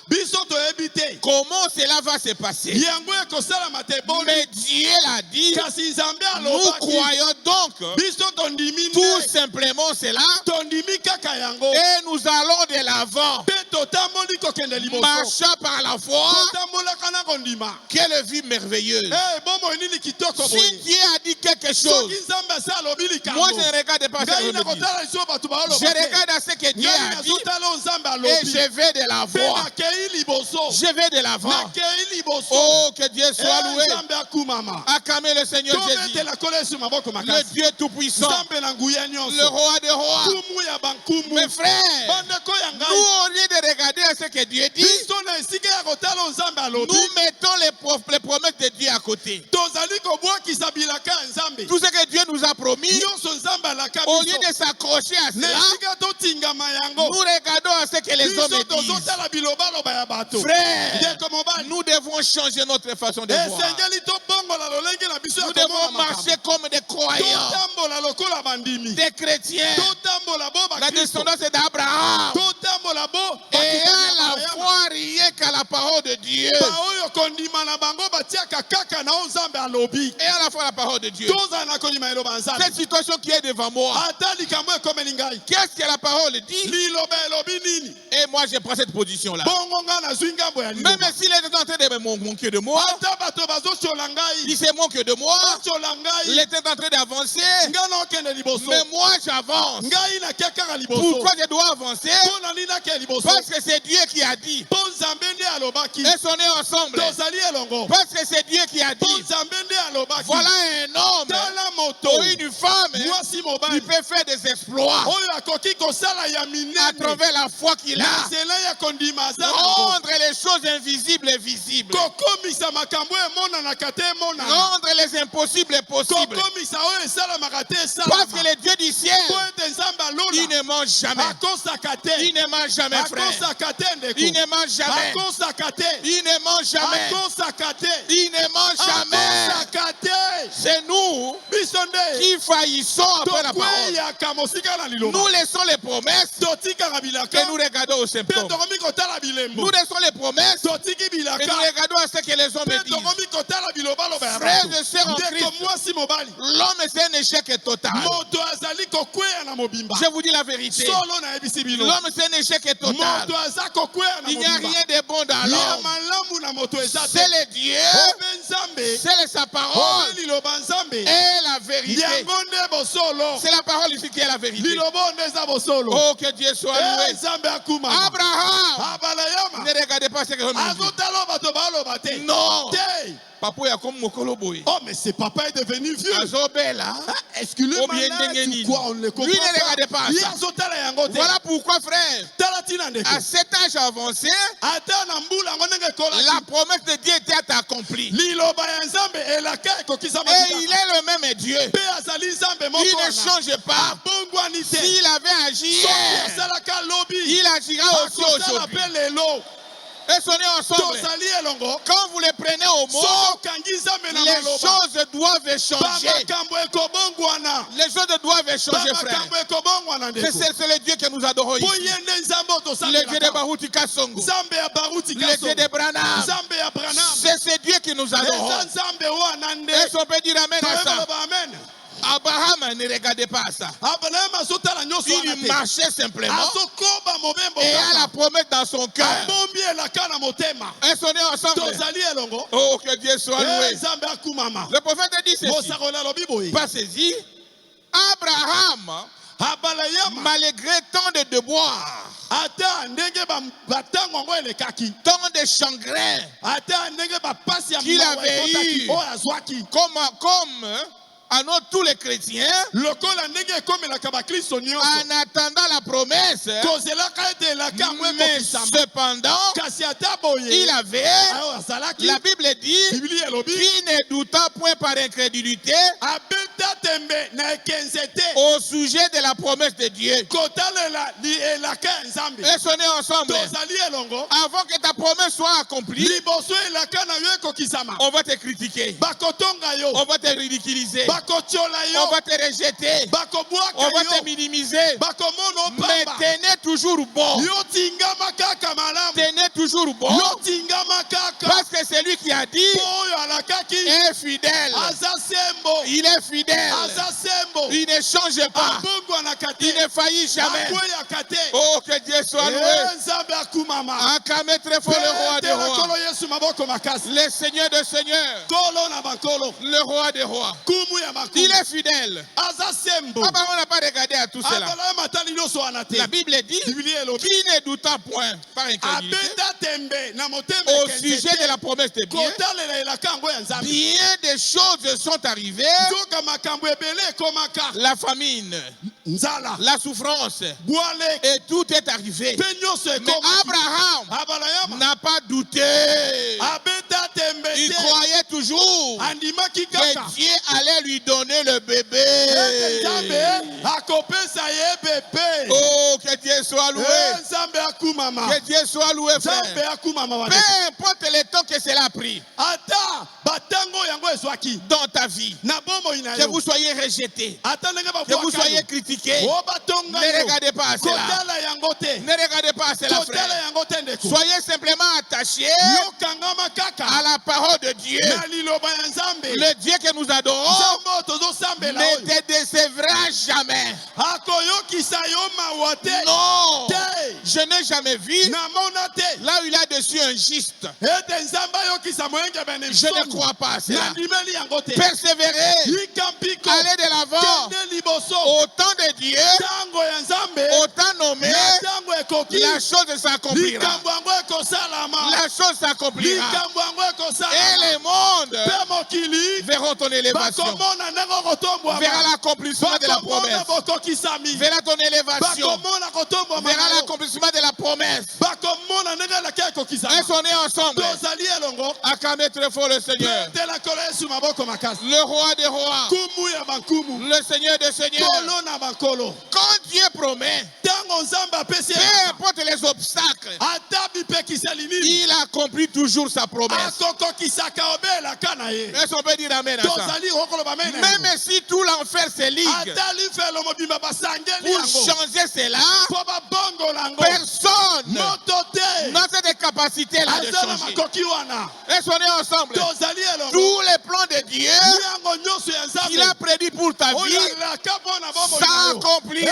Biso toyebi te. comment cela va se passer. Yango ekosalama te boni. Mais Dieu l'a dit, Kasi Nzambe nous alobaki. croyons donc Biso tondimi tout nde. simplement cela Tondimi kaka yango. et nous allons de l'avant, Pe totamboli kokende liboso. marchant par la foi. Totambolaka na kondima. Quelle vie merveilleuse. Bomoi nini kitoko Si boye. Dieu a dit quelque chose, Soki Nzambe asa alobi likambo. moi je ne regarde pas ce que Ngai je na me dis. kotala liso bato baoloba Je te. regarde à ce que Dieu Ngai a dit nazotala oyo Nzambe et alobi. je vais de Pe l'avant. nakei liboso. Je vais de l'avant. Nakei liboso. Oh, que Dieu soit loué. Nzambe akumama. Acclamez le Seigneur Jésus, Tobetela kolo Yesu maboko le makasi. Dieu tout-puissant, Nzambe na nguya le nyonso. roi des rois. Kumu ya bankumu. Mes frères, Bandeko ya nous, ngai. au lieu de regarder à ce que Dieu dit, Biso na esika ya kotala oyo Nzambe alobi. nous mettons les promesses de Dieu à côté. Tozali kobwakisa bilaka ya Nzambe. Tout ce que Dieu nous a promis, Nyonso Nzambe alaka au biso. lieu de s'accrocher à Na cela, esika totingama yango. nous regardons à ce que les Biso hommes disent. tozotala bilobaloba ya bato. Frère, Ndeko mobali. nous devons changer notre façon de voir. Esengeli tobongola lolenge na biso ya Nous devons komona marcher makambo. comme des croyants, Totambola lokola bandimi. des chrétiens. Totambola bo La bakristo. descendance d'Abraham. Totambola bo Et bakristo à ya la Abraham. fois rien qu'à la parole de Dieu. Baoyo kondima na bango batiaka kaka na oyo Nzambe alobi. Et à la fois la parole de Dieu. Toza na kondima eloba Nzambe. Cette situation qui est devant moi, Ata likambo ekomeli ngai. qu'est-ce que la parole dit? Liloba elobi nini? Et moi je prends cette position-là. Bongo nga nazwi ngambo ya Même liloba. s'il est en train de me moquer de moi, Ata bato bazotyola ngai. il se moque de moi, Batyola il ngai. était en train d'avancer, Nga na okende liboso. mais moi j'avance. Ngai nakia kaka liboso. Pourquoi je dois avancer? Mpo na nini nakia liboso? Parce que c'est Dieu qui a dit. Mpo Nzambe nde alobaki. Elles sont nées ensemble. Tozali elongo. Parce que c'est Dieu qui a Mpo dit. Nzambe nde alobaki. Voilà un homme Tala moto. ou une femme Mwasi qui mobali. peut faire des exploits Oyo akoki kosala ya à minene. travers la foi qu'il Na a. nzela ya kondima aza nango. Rendre les choses invisibles visibles. Kokomisa makambo emonanaka te emonana. Rendre les impossibles possibles. Kokomisa oyo esalamaka te Parce esalama. que le Dieu du ciel, Po ete Nzambe il alona. ne mange jamais. Akosaka te. Il ne mange jamais, frère. Akosaka te ndeko. Il ne mange jamais. Akosaka te. Il ne mange jamais. Akosaka te. Il ne mange jamais. Akosaka te. C'est nous Biso qui faillissons après la parole. Nous laissons les promesses et nous regardons aux symptômes. Nous laissons les promesses et nous regardons à ce que les hommes disent. Frères et sœurs en Christ, l'homme c'est un échec total. Je vous dis la vérité. L'homme c'est un échec total. Il n'y a rien de bon dans l'homme. C'est le Dieu, c'est sa parole et la vérité. C'est la parole ici qui est la vérité. Oh, que Dieu soit loué. Abraham, ne regardez pas ce que l'homme dit. Non. Papa est comme Mokolo Boy. Oh, mais c'est papa est devenu vieux. Est-ce que le malade ou quoi, on ne le comprend Lui ne regardez pas ça. Voilà pourquoi, frère, à cet âge avancé, la promesse de Dieu était accomplie. Et il est le même Dieu. Il ne change pas. S'il avait agi hier, il agira aussi aujourd'hui. Et sonnez ensemble. Quand vous les prenez au mot, les choses doivent changer. Les choses doivent changer, frère. C'est le Dieu que nous adorons ici. Le Dieu de Baruti Kasongo. Le Dieu de Branham. C'est ce Dieu que nous adorons. Est-ce qu'on peut dire amen à ça? Abraham ne regardait pas à ça. Il marchait simplement et a la promesse dans son cœur. Est-ce qu'on est ensemble? Oh, que Dieu soit loué. Le prophète dit ceci. Passez-y. Abraham, malgré tant de déboires, tant de chagrins qu'il avait eu, comme à nous tous les chrétiens, en attendant la promesse, mais cependant, il avait, la Bible dit, qui ne douta point par incrédulité au sujet de la promesse de Dieu. Et sonnez ensemble. Avant que ta promesse soit accomplie, on va te critiquer, on va te ridiculiser, on va te rejeter, on va te minimiser. Mais tenez toujours bon. Tenez toujours bon. Parce que c'est lui qui a dit est fidèle. Il est fidèle. Il ne change pas. Il ne faillit jamais. Oh, que Dieu soit loué. Acclamez très fort le roi des rois. Le Seigneur des seigneurs. Le roi des rois. Il est fidèle. On n'a pas regardé à tout cela. La Bible dit qui ne douta point par incrédulité au sujet de la promesse de Dieu. Bien des choses sont arrivées. La famine, la souffrance, et tout est arrivé. Mais Abraham n'a pas douté. Il croyait toujours que Dieu allait lui donner le bébé. Oh, que Dieu soit loué. Que Dieu soit loué, frère. Peu importe le temps que cela a pris dans ta vie, que vous soyez rejeté, que vous soyez critiqué, ne regardez pas à cela. Ne regardez pas à cela, frère. Soyez simplement attachés à la parole de Dieu. Le Dieu que nous adorons ne te décevra jamais. Non, je n'ai jamais vu là où il a dessus un giste. Je ne crois pas à cela. Persévérer, aller de l'avant. Au temps de Dieu, au temps nommé, la chose s'accomplira. La chose s'accomplira. Et les mondes verront ton élévation, verra l'accomplissement de la promesse, verra ton élévation, verra l'accomplissement de la promesse. Est-ce qu'on est ensemble? Acclamez très fort le Seigneur. Le roi des rois, le Seigneur des seigneurs. Quand Dieu promet, ntango nzambe apesi peu importe les obstacles, ata bipekiseli nini il accomplit toujours sa promesse. akokokisaka obelaka na ye. Est-ce qu'on peut dire amen à ça? tozali kokoloba amen na yango. Même si tout l'enfer se ligue ata lifelo mobimba basangeli pour yango changer cela, mpo babongola yango personne moto te n'a cette capacité-là de aza na changer. makoki wana. Est-ce qu'on est ensemble? tozali elongo Tous les plans de Dieu yango nyonso ya qu'il nzambe a prédit pour ta vie oyo alaka mpo na bomoi na yo. s'accomplira.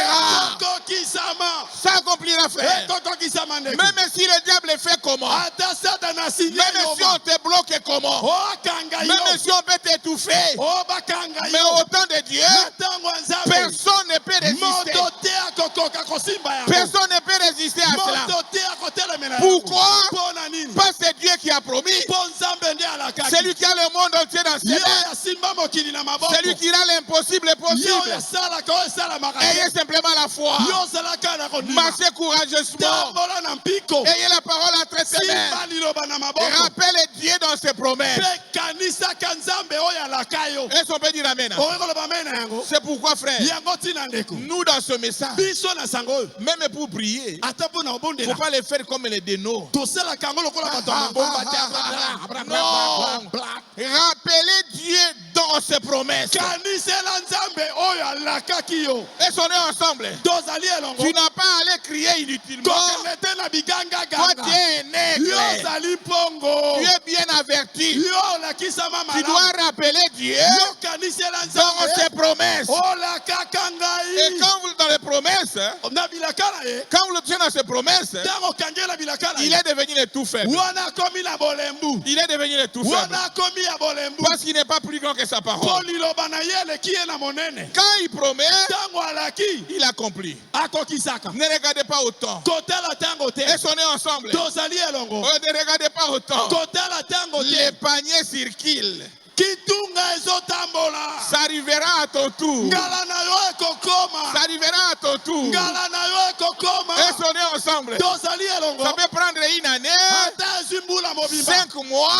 ekokokisama S'accomplira, frère. ekokokisama ndeko. Même si le diable fait comment, ata satana asinye même si on te bloque comment, okanga yo même si on peut t'étouffer, obakanga mais yo au temps de Dieu, ntango ya nzambe personne ne peut résister. moto te akokoka kosimba yango. Personne ne peut résister à cela. moto te akotelemela yango. Pourquoi? mpo na nini Parce que c'est Dieu qui a promis. mpo nzambe nde alakaki. C'est lui qui a le monde entier dans ses yo mains. yasimba mokili na maboko. C'est lui qui rend l'impossible yo possible. yasalaka oyo esalamaka Ayez te. simplement la foi. yo ozalaka na kondima. Marchez courageusement. tambola na mpiko. Ayez la parole entre ses mains. simba liloba na maboko. Rappelez Dieu dans ses promesses. mpe kanisaka nzambe oyo alaka yo. Est-ce qu'on peut dire amen? oyo koloba amen na yango. C'est pourquoi, frère, yango ntina ndeko. nous dans ce message, biso na sango oyo. même pour prier, ata mpo na il ne obondela. faut pas le faire comme les dénos. tosalaka yango lokola bato ya mabomba te. Non. Rappelez Dieu dans ses promesses. kanisela nzambe oyo alakaki yo. Est-ce qu'on est ensemble? tozali elongo. Tu n'as pas à aller crier inutilement. kokende te na Toi, bigangaganga. tu es un yo aigle. ozali mpongo. Tu es bien averti. yo olakisama Tu malamu. dois rappeler Dieu yo kanisela dans ses nzambe promesses. olakaka Et ngai. quand vous dans les promesses, na bilaka na ye. quand vous le tenez dans ses promesses, ntango okangela bilaka na il ye. est devenu le tout faible. wana akomi na bolembu. Il est devenu le tout faible. wana akomi ya bolembu. Parce qu'il n'est pas plus grand que sa mpo parole. liloba na ye eleki ye na monene. Quand il promet, ntango alaki il accomplit. akokisaka. Ne regardez pas au temps. kotala ntango te. Est-ce qu'on est ensemble? tozali elongo. Ne regardez pas au temps. kotala ntango Les te. paniers circulent. kitunga ezotambola. Ça arrivera à ton tour. ngala na yo ekokoma. Ça arrivera à ton tour. ngala na yo ekokoma. Est-ce qu'on est ensemble? tozali elongo. Ça peut prendre une année, ata ezwi mbula mobimba. 5 mois.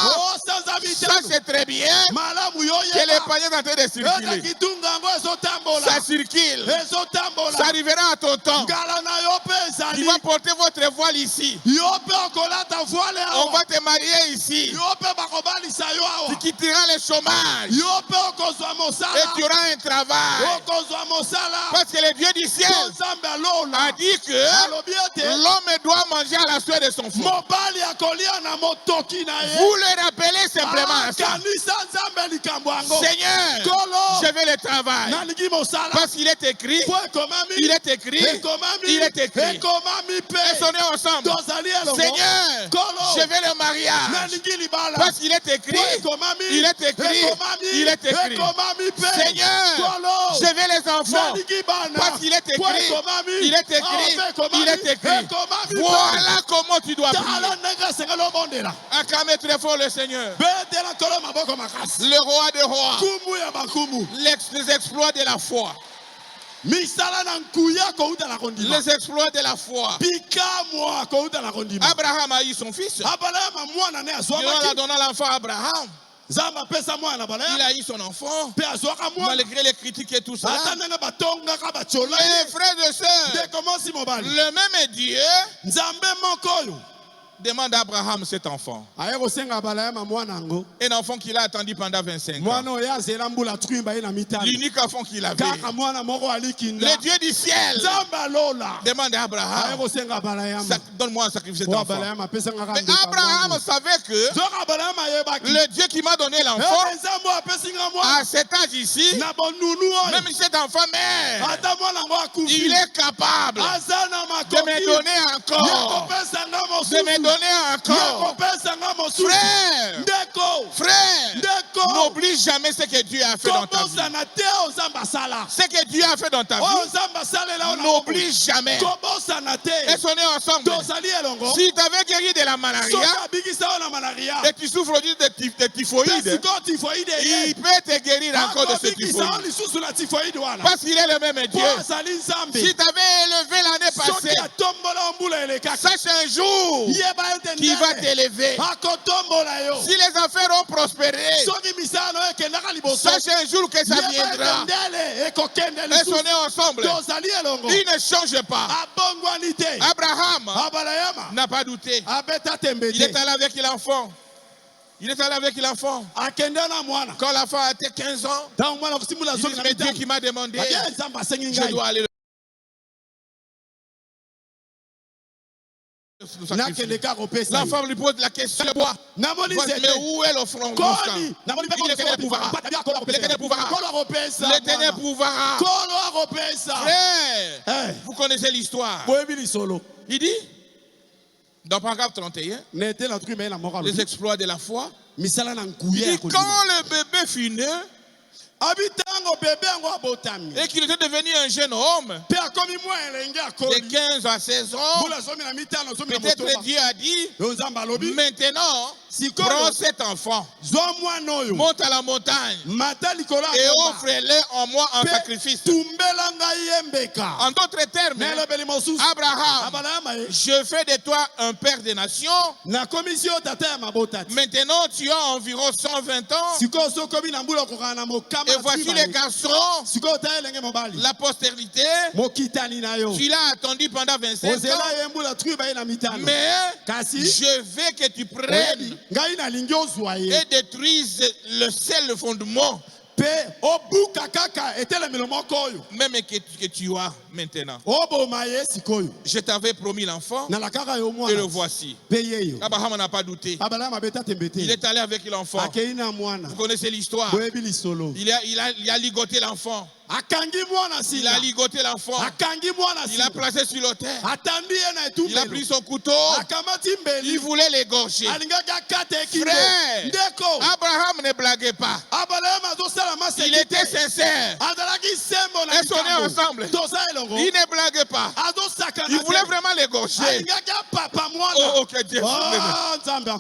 sanza Ça, mitano. c'est très bien malamu yo que les yeba. paniers sont en train de ata circuler. kitunga yango ezotambola. Ça circule. ezotambola. Ça arrivera à ton temps. ngala na yo mpe Tu ezali. vas porter votre voile ici. yo mpe okolata voile On awa. va te marier ici. yo mpe bakobalisa yo Tu awa. quitteras le chômage. yo mpe okozwa Et mosala. tu auras un travail. okozwa mosala. Parce que le Dieu du ciel nzambe alola. a dit que alobi ete l'homme doit manger à la sueur de son front. mobali akolia na motoki na ye. Vous le rappelez simplement à ça. kanisa nzambe likambo yango. Seigneur, kolo je veux le travail. nalingi mosala. Parce qu'il est écrit, po ekomami. il est écrit, ekomami. il est écrit. ekomami Et mpe. on est ensemble. tozali elongo. Seigneur, Kolo. je veux le mariage. nalingi libala. Parce qu'il est écrit, po ekomami. il est écrit, ekomami. il est écrit. ekomami mpe. Seigneur, kolo je veux les enfants. nalingi bana. Parce qu'il est po écrit, ekomami. il est écrit, il est écrit. ekomami mpe. Voilà comment tu dois prier. tala ndenge asengeli obondela. Acclamez très fort le Seigneur. betela nkolo maboko makasi. Le roi des rois. kumu ya bakumu. Les exploits de la foi. misala na nkuya kouta na kondima. Les exploits de la foi. bikamwa kouta na kondima. Abraham a eu son fils. abalama mwana ne Dieu a azwamaki. donné l'enfant à Abraham. nzambe apesa mwana Il balaya. a eu son enfant. mpe azwaka mwana. Malgré les critiques et tout ça. ata ndenge batongaka batyola Mes ye. frères et sœurs, ndeko mosi mobali. le même Dieu nzambe moko oyo. demande à Abraham cet enfant. aye kosenga balayama mwana yango. Un enfant qu'il a attendu pendant 25 ans. mwana oyo azela mbula twimba ye na mitano. L'unique enfant qu'il avait. kaka mwana moko alikinda. Le Dieu du ciel nzambe alola. demande à aye Abraham, kosenga balayama. donne-moi un sacrifice cet po enfant. balayama apesanga kaka Mais ndeko ya Abraham mwana. savait que zoka balayama ayebaki. le Dieu qui m'a donné l'enfant, nzambe oyo apesinga mwana. à cet âge ici, na bonunu oyo. même si cet enfant meurt, ata mwana yango akufi. il est capable aza na de me makoki. donner encore, yakopesanga de me mosusu. donner encore. yakopesanga mosusu. Frère, ndeko. frère, ndeko. n'oublie jamais ce que Dieu a fait dans ta vie. kobosana te oyo nzambe asala. Ce que Dieu a fait dans ta oyo vie, nzambe asalela oyo na n'oublie jamais. kobosana te. Est-ce qu'on est ensemble? tozali elongo. Si tu avais guéri de la malaria soki abikisa oyo na malaria. et tu souffres aujourd'hui de typhoïde, pesiko tifoide il ye. peut te guérir encore de ce akobikisa oyo typhoïde. lisusu na tifoide wana. Parce qu'il est le même po Dieu. azali nzambe. Si tu avais élevé l'année soki passée, atombola mbula elekaka. sache un jour yeba ete qui va ndenge t'élever. akotombola yo. Si les affaires ont prospéré, soki Sachez un jour que ça viendra. Et sonnez ensemble. Il ne change pas. Abraham n'a pas douté. Il est allé avec l'enfant. Il est allé avec l'enfant. Quand l'enfant a été 15 ans, il dit, mais Dieu qui m'a demandé, je dois aller. L'enfant lui pose la question, mais où est l'offrande? L'éternel pourra. Frère, vous connaissez l'histoire. Il dit, dans paragraphe 31, les exploits de la foi, il dit, quand le bébé fut né, et qu'il était devenu un jeune homme de 15 à 16 ans, peut-être Dieu a dit, maintenant, prends cet enfant, monte à la montagne et offre-le en moi en sacrifice. En d'autres termes, Abraham, je fais de toi un père des nations. Maintenant, tu as environ 120 ans. Et voici les garçons, la postérité. Tu l'as attendu pendant 25 ans. Mais je veux que tu prennes et détruises le seul fondement même que tu as maintenant. Je t'avais promis l'enfant et le voici. Abraham n'a pas douté. Il est allé avec l'enfant. Vous connaissez l'histoire. Il a ligoté l'enfant. Il a ligoté l'enfant. Il a placé sur l'autel. Il a pris son couteau. Il voulait l'égorger. Frère, Abraham ne blaguait pas. Il était sincère. Et sonnait ensemble. Il ne blaguait pas. Il voulait vraiment l'égorger. Oh, que Dieu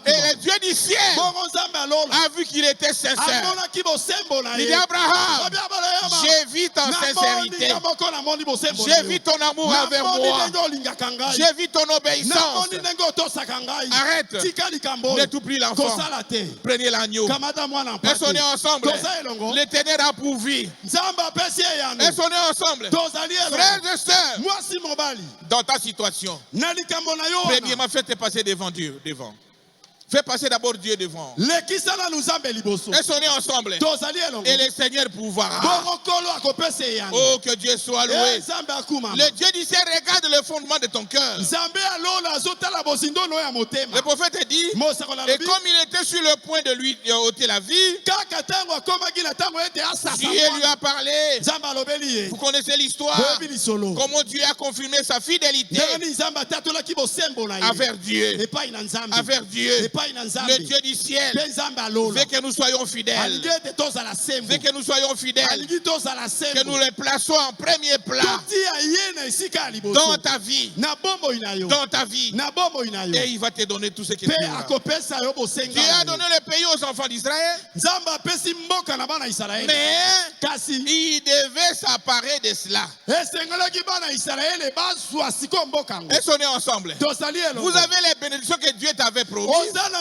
et Dieu du ciel a vu qu'il était sincère. Il dit, Abraham, j'ai vu ta sincérité. J'ai vu ton amour envers moi. J'ai vu ton obéissance. Arrête. Ne t'oublie l'enfant. Prenez l'agneau. Et sonnez ensemble. L'Éternel a pourvu. Et sonnez ensemble. Frères et sœurs, dans ta situation, premièrement, faites passer devant Dieu. Fais passer d'abord Dieu devant. Et sonnez ensemble. Et le Seigneur pourvoira. Oh, que Dieu soit loué. Le Dieu du ciel regarde le fondement de ton cœur. Le prophète dit, et comme il était sur le point de lui ôter la vie, Dieu lui a parlé. Vous connaissez l'histoire. Comment Dieu a confirmé sa fidélité envers Dieu. Envers Dieu. Le Dieu du ciel veut que nous soyons fidèles. Veut que nous soyons fidèles. Que nous les plaçons en premier plat dans ta vie. Dans ta vie. Et il va te donner tout ce que tu as. Dieu a donné le pays aux enfants d'Israël. Mais il devait s'emparer de cela. Et sonnez ensemble. Vous avez les bénédictions que Dieu t'avait promis. Mais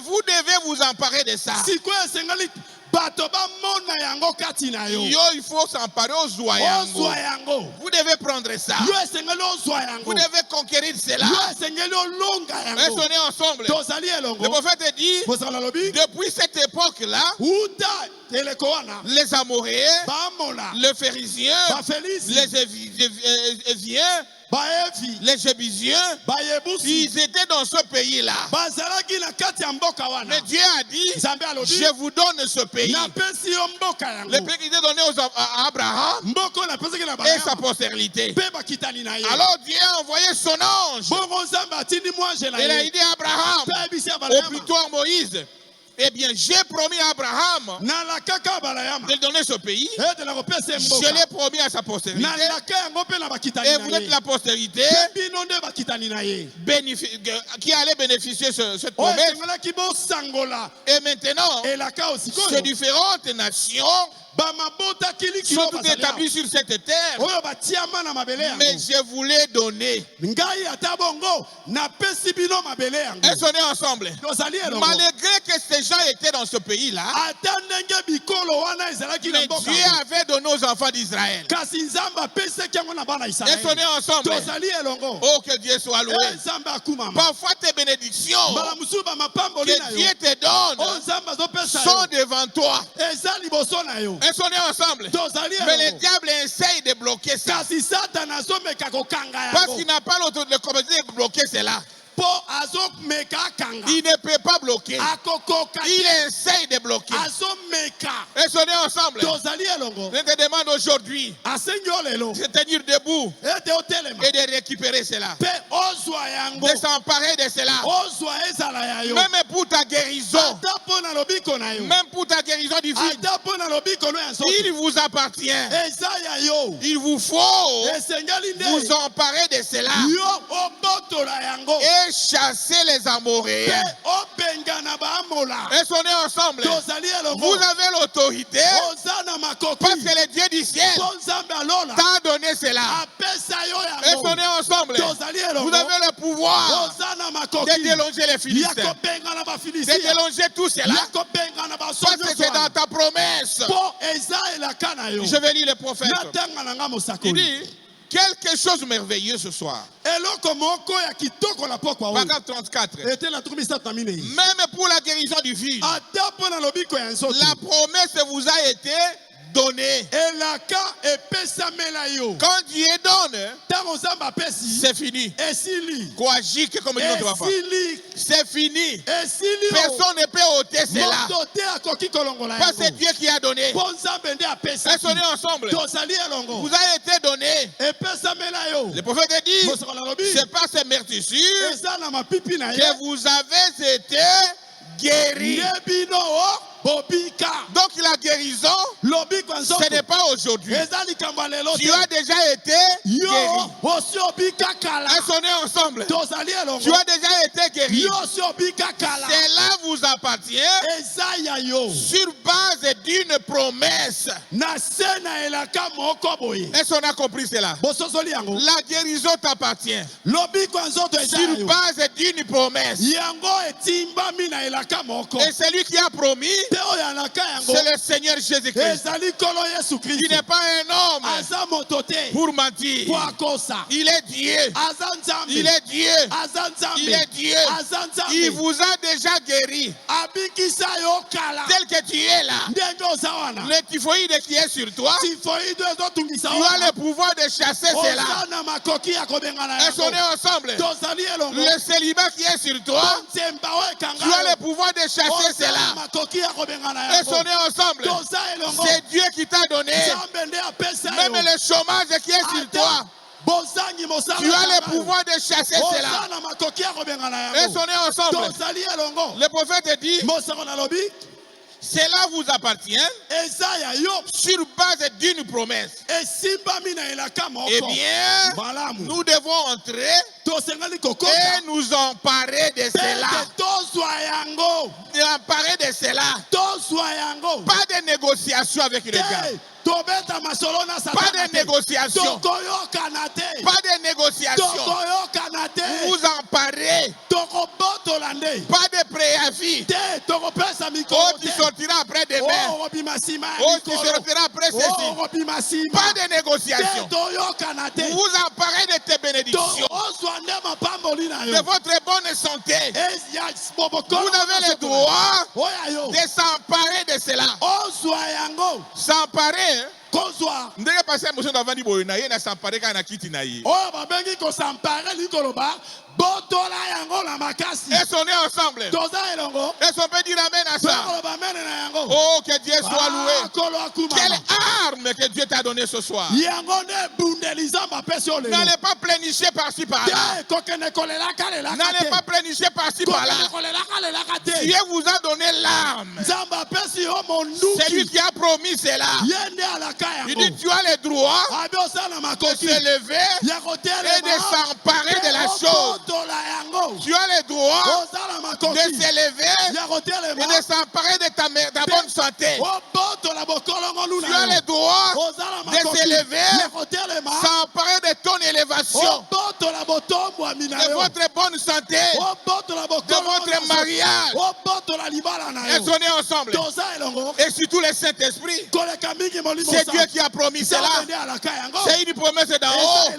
vous devez vous emparer de ça. Il faut s'emparer au Zoyango. Vous devez prendre ça. Vous devez conquérir cela. Et sonnez ensemble. Le prophète dit, depuis cette époque-là, les Amoréens, les Phérésiens, les Éviens, les Jébusiens, ils étaient dans ce pays-là. Mais Dieu a dit, je vous donne ce pays. Le pays qui était donné à Abraham et sa postérité. Alors Dieu a envoyé son ange. Il a dit à Abraham, ou plutôt à Moïse, eh bien, j'ai promis à Abraham de lui donner ce pays. Je l'ai promis à sa postérité. nalelaka yango mpe na bakitani Et na vous ye. êtes la postérité Mpe bino nde bakitani na ye. qui allait bénéficier de cette oyo promesse. esengelaki bosangola Et maintenant, elaka ces osikoyo différentes nations bamabota kilikilo sont toutes établies sur cette terre. oyo batiama na mabele yango. Mais je voulais donner. ngai ata bongo napesi bino mabele yango. Elles sont nées ensemble. tozali elongo. Malgré que ces gens étaient dans ce pays-là, ata ndenge bikolo wana ezalaki na mais mboka Dieu yango. avait donné aux enfants d'Israël. kasi nzambe apesaki yango na bana Elles sont Israeli. nées ensemble. tozali elongo. Oh, que Dieu soit loué. nzambe akumama. Parfois, tes bénédictions mbala mosusu bamapamboli na que yo Dieu te donne oyo nzambe azopesa sont yo devant toi. eza liboso na yo. Elles sont nées ensemble. tozali Mais le elongo. diable essaye de bloquer ça. kasi satana azomeka kokanga Parce yango qu'il n'a pas l'autorité de bloquer cela. mpo azomeka akanga. Il ne peut pas bloquer. akokoka Il essaye de bloquer. azomeka. Elles sont nées ensemble. tozali elongo. Je te demande aujourd'hui asengi yo lelo de se tenir debout ete otelema et de récupérer cela. mpe ozwa yango De s'emparer de cela. ozwa ezala ya yo Même pour ta guérison. ata mpo na lobiko na yo Même pour ta guérison divine. ata mpo na lobiko no ya nzoto Il vous appartient. eza ya yo Il vous faut esengeli vous nde emparer de cela yo obotola yango et chasser les mpe Amoréens. obenga na baamola. Elles sont nées ensemble. tozali elongo. Vous avez l'autorité oza na makoki parce que le Dieu du ciel mpo nzambe alola t'a donné cela. apesa yo Elles sont yango. nées ensemble. tozali elongo. Vous avez le pouvoir oza na de makoki délonger les ya Philistins. kobenga na De bafilisia délonger tout cela. ya kobenga na Parce basoki que c'est dans ta promesse. mpo eza elaka na yo. Je vais lire le prophète. natanga na nga Il mosakoli dit quelque chose de merveilleux ce soir. eloko moko ya kitoko na pokwa oyo Paragraphe 34. ete na tuku misatu na minei Même pour la guérison du fils, ata mpo na lobiko ya nzoto la promesse vous a été donnée. elaka epesamela yo. Quand Dieu donne, ntango nzambe apesi c'est fini. esili Coagique comme dit notre papa. esili C'est fini. esili o. Personne ne peut ôter cela. moto te akoki kolongola Parce que c'est yango Dieu qui a donné. mpo nzambe nde Elles sont apesaki nées ensemble. tozali elongo Vous a été donné. epesamela yo. Le prophète dit, mosoko na lobi c'est par ces meurtrissures eza na mapipi na ye que vous avez été guéris. nde bino o bobika. Donc la guérison, lobiko ya nzoto ce n'est pas aujourd'hui. eza likambo ya lelo Tu te. as déjà été yo guéri. osi obika kala Elles sont nées ensemble. tozali elongo Tu as déjà été guéri. yo osi obika kala Cela vous appartient eza ya yo sur base d'une promesse. na se na elaka moko boye. Est-ce qu'on a compris cela? bososoli yango La guérison t'appartient lobiko ya nzoto eza ya sur yo base d'une promesse. yango etimbami na elaka moko Et celui qui a promis, te oyo alaka yango c'est le Seigneur Jésus-Christ. ezali nkolo yesu Qui kristo n'est pas un homme aza moto te pour mentir. po akosa Il est Dieu. aza nzambe Il est Dieu. aza Il nzambe est Dieu. aza Il nzambe vous a déjà guéri. abikisa yo kala Tel que tu es là. ndenge oza wana Le typhoïde qui est sur toi, tifoide ezotungisa tu as le pouvoir de chasser cela. oza na makoki ya kobenga na Elles sont nées yango ensemble. tozali elongo Le célibat qui est sur toi, nzemba oyo ekanga tu as le yo pouvoir de chasser oza na cela. makoki ya kobenga na Elles sont yango nées ensemble. toza elongo C'est Dieu qui t'a donné. nzambe nde apesa Même yo le chômage qui est sur toi, bozangi mosala tu as le ekanga yo. pouvoir de chasser oza cela. na makoki ya kobenga na Elles yango sont nées ensemble. tozali elongo Le prophète dit, mosako nalobi cela vous appartient eza ya yo sur base d'une promesse. esimbami na elaka moko Eh bien, malamu nous devons entrer tosengeli kokota et nous emparer de cela. pete tozwa yango Emparer de cela. tozwa yango Pas de négociation avec le gars. te tobeta masolo na Pas satana de négociation. tokoyokana te Pas de négociation. tokoyokana te Vous emparez. tokobotola nde Pas de préavis. te tokopesa Oh, mikolo tu te sortiras après demain. okobima nsima ya Oh, tu mikolo sortiras après ceci. okobima nsima Pas de te négociation. toyokana te Vous emparez de tes bénédictions, ozwa nde mapamboli na de yo votre bonne santé. ya Vous bobokolo avez le droit oya yo de s'emparer de cela. ozwa yango S'emparer, hein? kozwa ndenge pasi ya mosusu avandi boye na ye na s'emparer kaka na kiti na ye. oyo babengi kosampare likoloba botola yango na makasi Elles sont nées ensemble. toza elongo Est-ce qu'on peut dire amen à ça? tokoloba mene na yango Oh, que Dieu soit loué. kolo Quelle akumama arme que Dieu t'a donnée ce soir. yango nde ebundeli nzambe apesi yo lelo N'allez pas plénicher par-ci par-là. te kokende kolelaka lelaka N'allez pas te plénicher par-ci kokende par-là. kolelaka lelaka te Dieu vous a donné l'arme. nzambe apesi yo Celui monduki qui a promis cela. ye nde alaka Il dit, tu as le droit de se lever et de s'emparer de la chose. Tu as le droit de se lever et de s'emparer de ta bonne santé. Tu as le droit de se lever, s'emparer de ton élévation, de votre bonne santé, de votre mariage. Et sonnez ensemble. Et surtout le Saint-Esprit. C'est Dieu qui a promis cela. C'est une promesse d'en haut.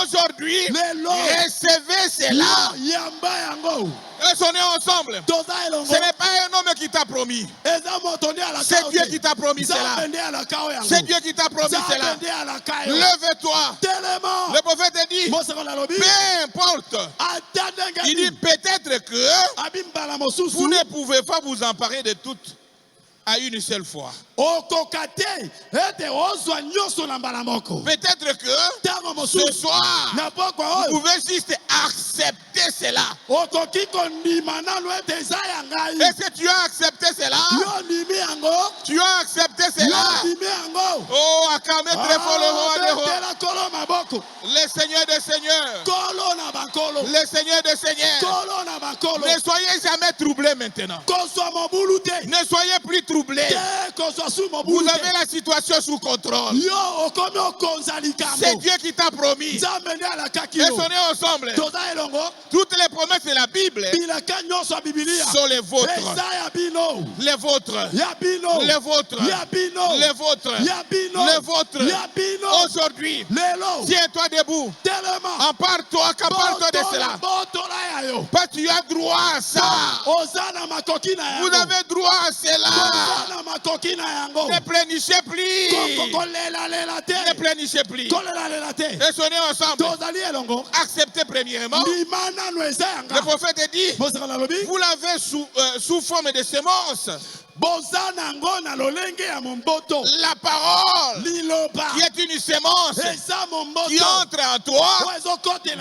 Aujourd'hui, recevez cela. Et sonnez ensemble. Ce n'est pas un homme qui t'a promis. C'est Dieu qui t'a promis cela. C'est Dieu qui t'a promis cela. Lève-toi. Le prophète dit, peu importe. Il dit peut-être que vous ne pouvez pas vous emparer de toutes à une seule fois. Peut-être que ce soir, vous pouvez juste accepter cela. Est-ce que tu as accepté cela? Tu as accepté cela? Oh, acclamez très fort le roi des rois. Le Seigneur des seigneurs. Le Seigneur des seigneurs. Ne soyez jamais troublés maintenant. Ne soyez plus troublés. Vous avez la situation sous contrôle. C'est Dieu qui t'a promis. Et sonnez ensemble. Toutes les promesses de la Bible sont les vôtres. Les vôtres. Les vôtres. Les vôtres. Les vôtres. Aujourd'hui, tiens-toi debout. Empare-toi, qu'empare-toi de cela. Parce que tu as droit à ça. Vous avez droit à cela. Ne plénichez plus. Ne plénichez plus. Et sonnez ensemble. Acceptez premièrement. Le prophète dit, vous l'avez sous forme de sémence. La parole qui est une sémence qui entre en toi.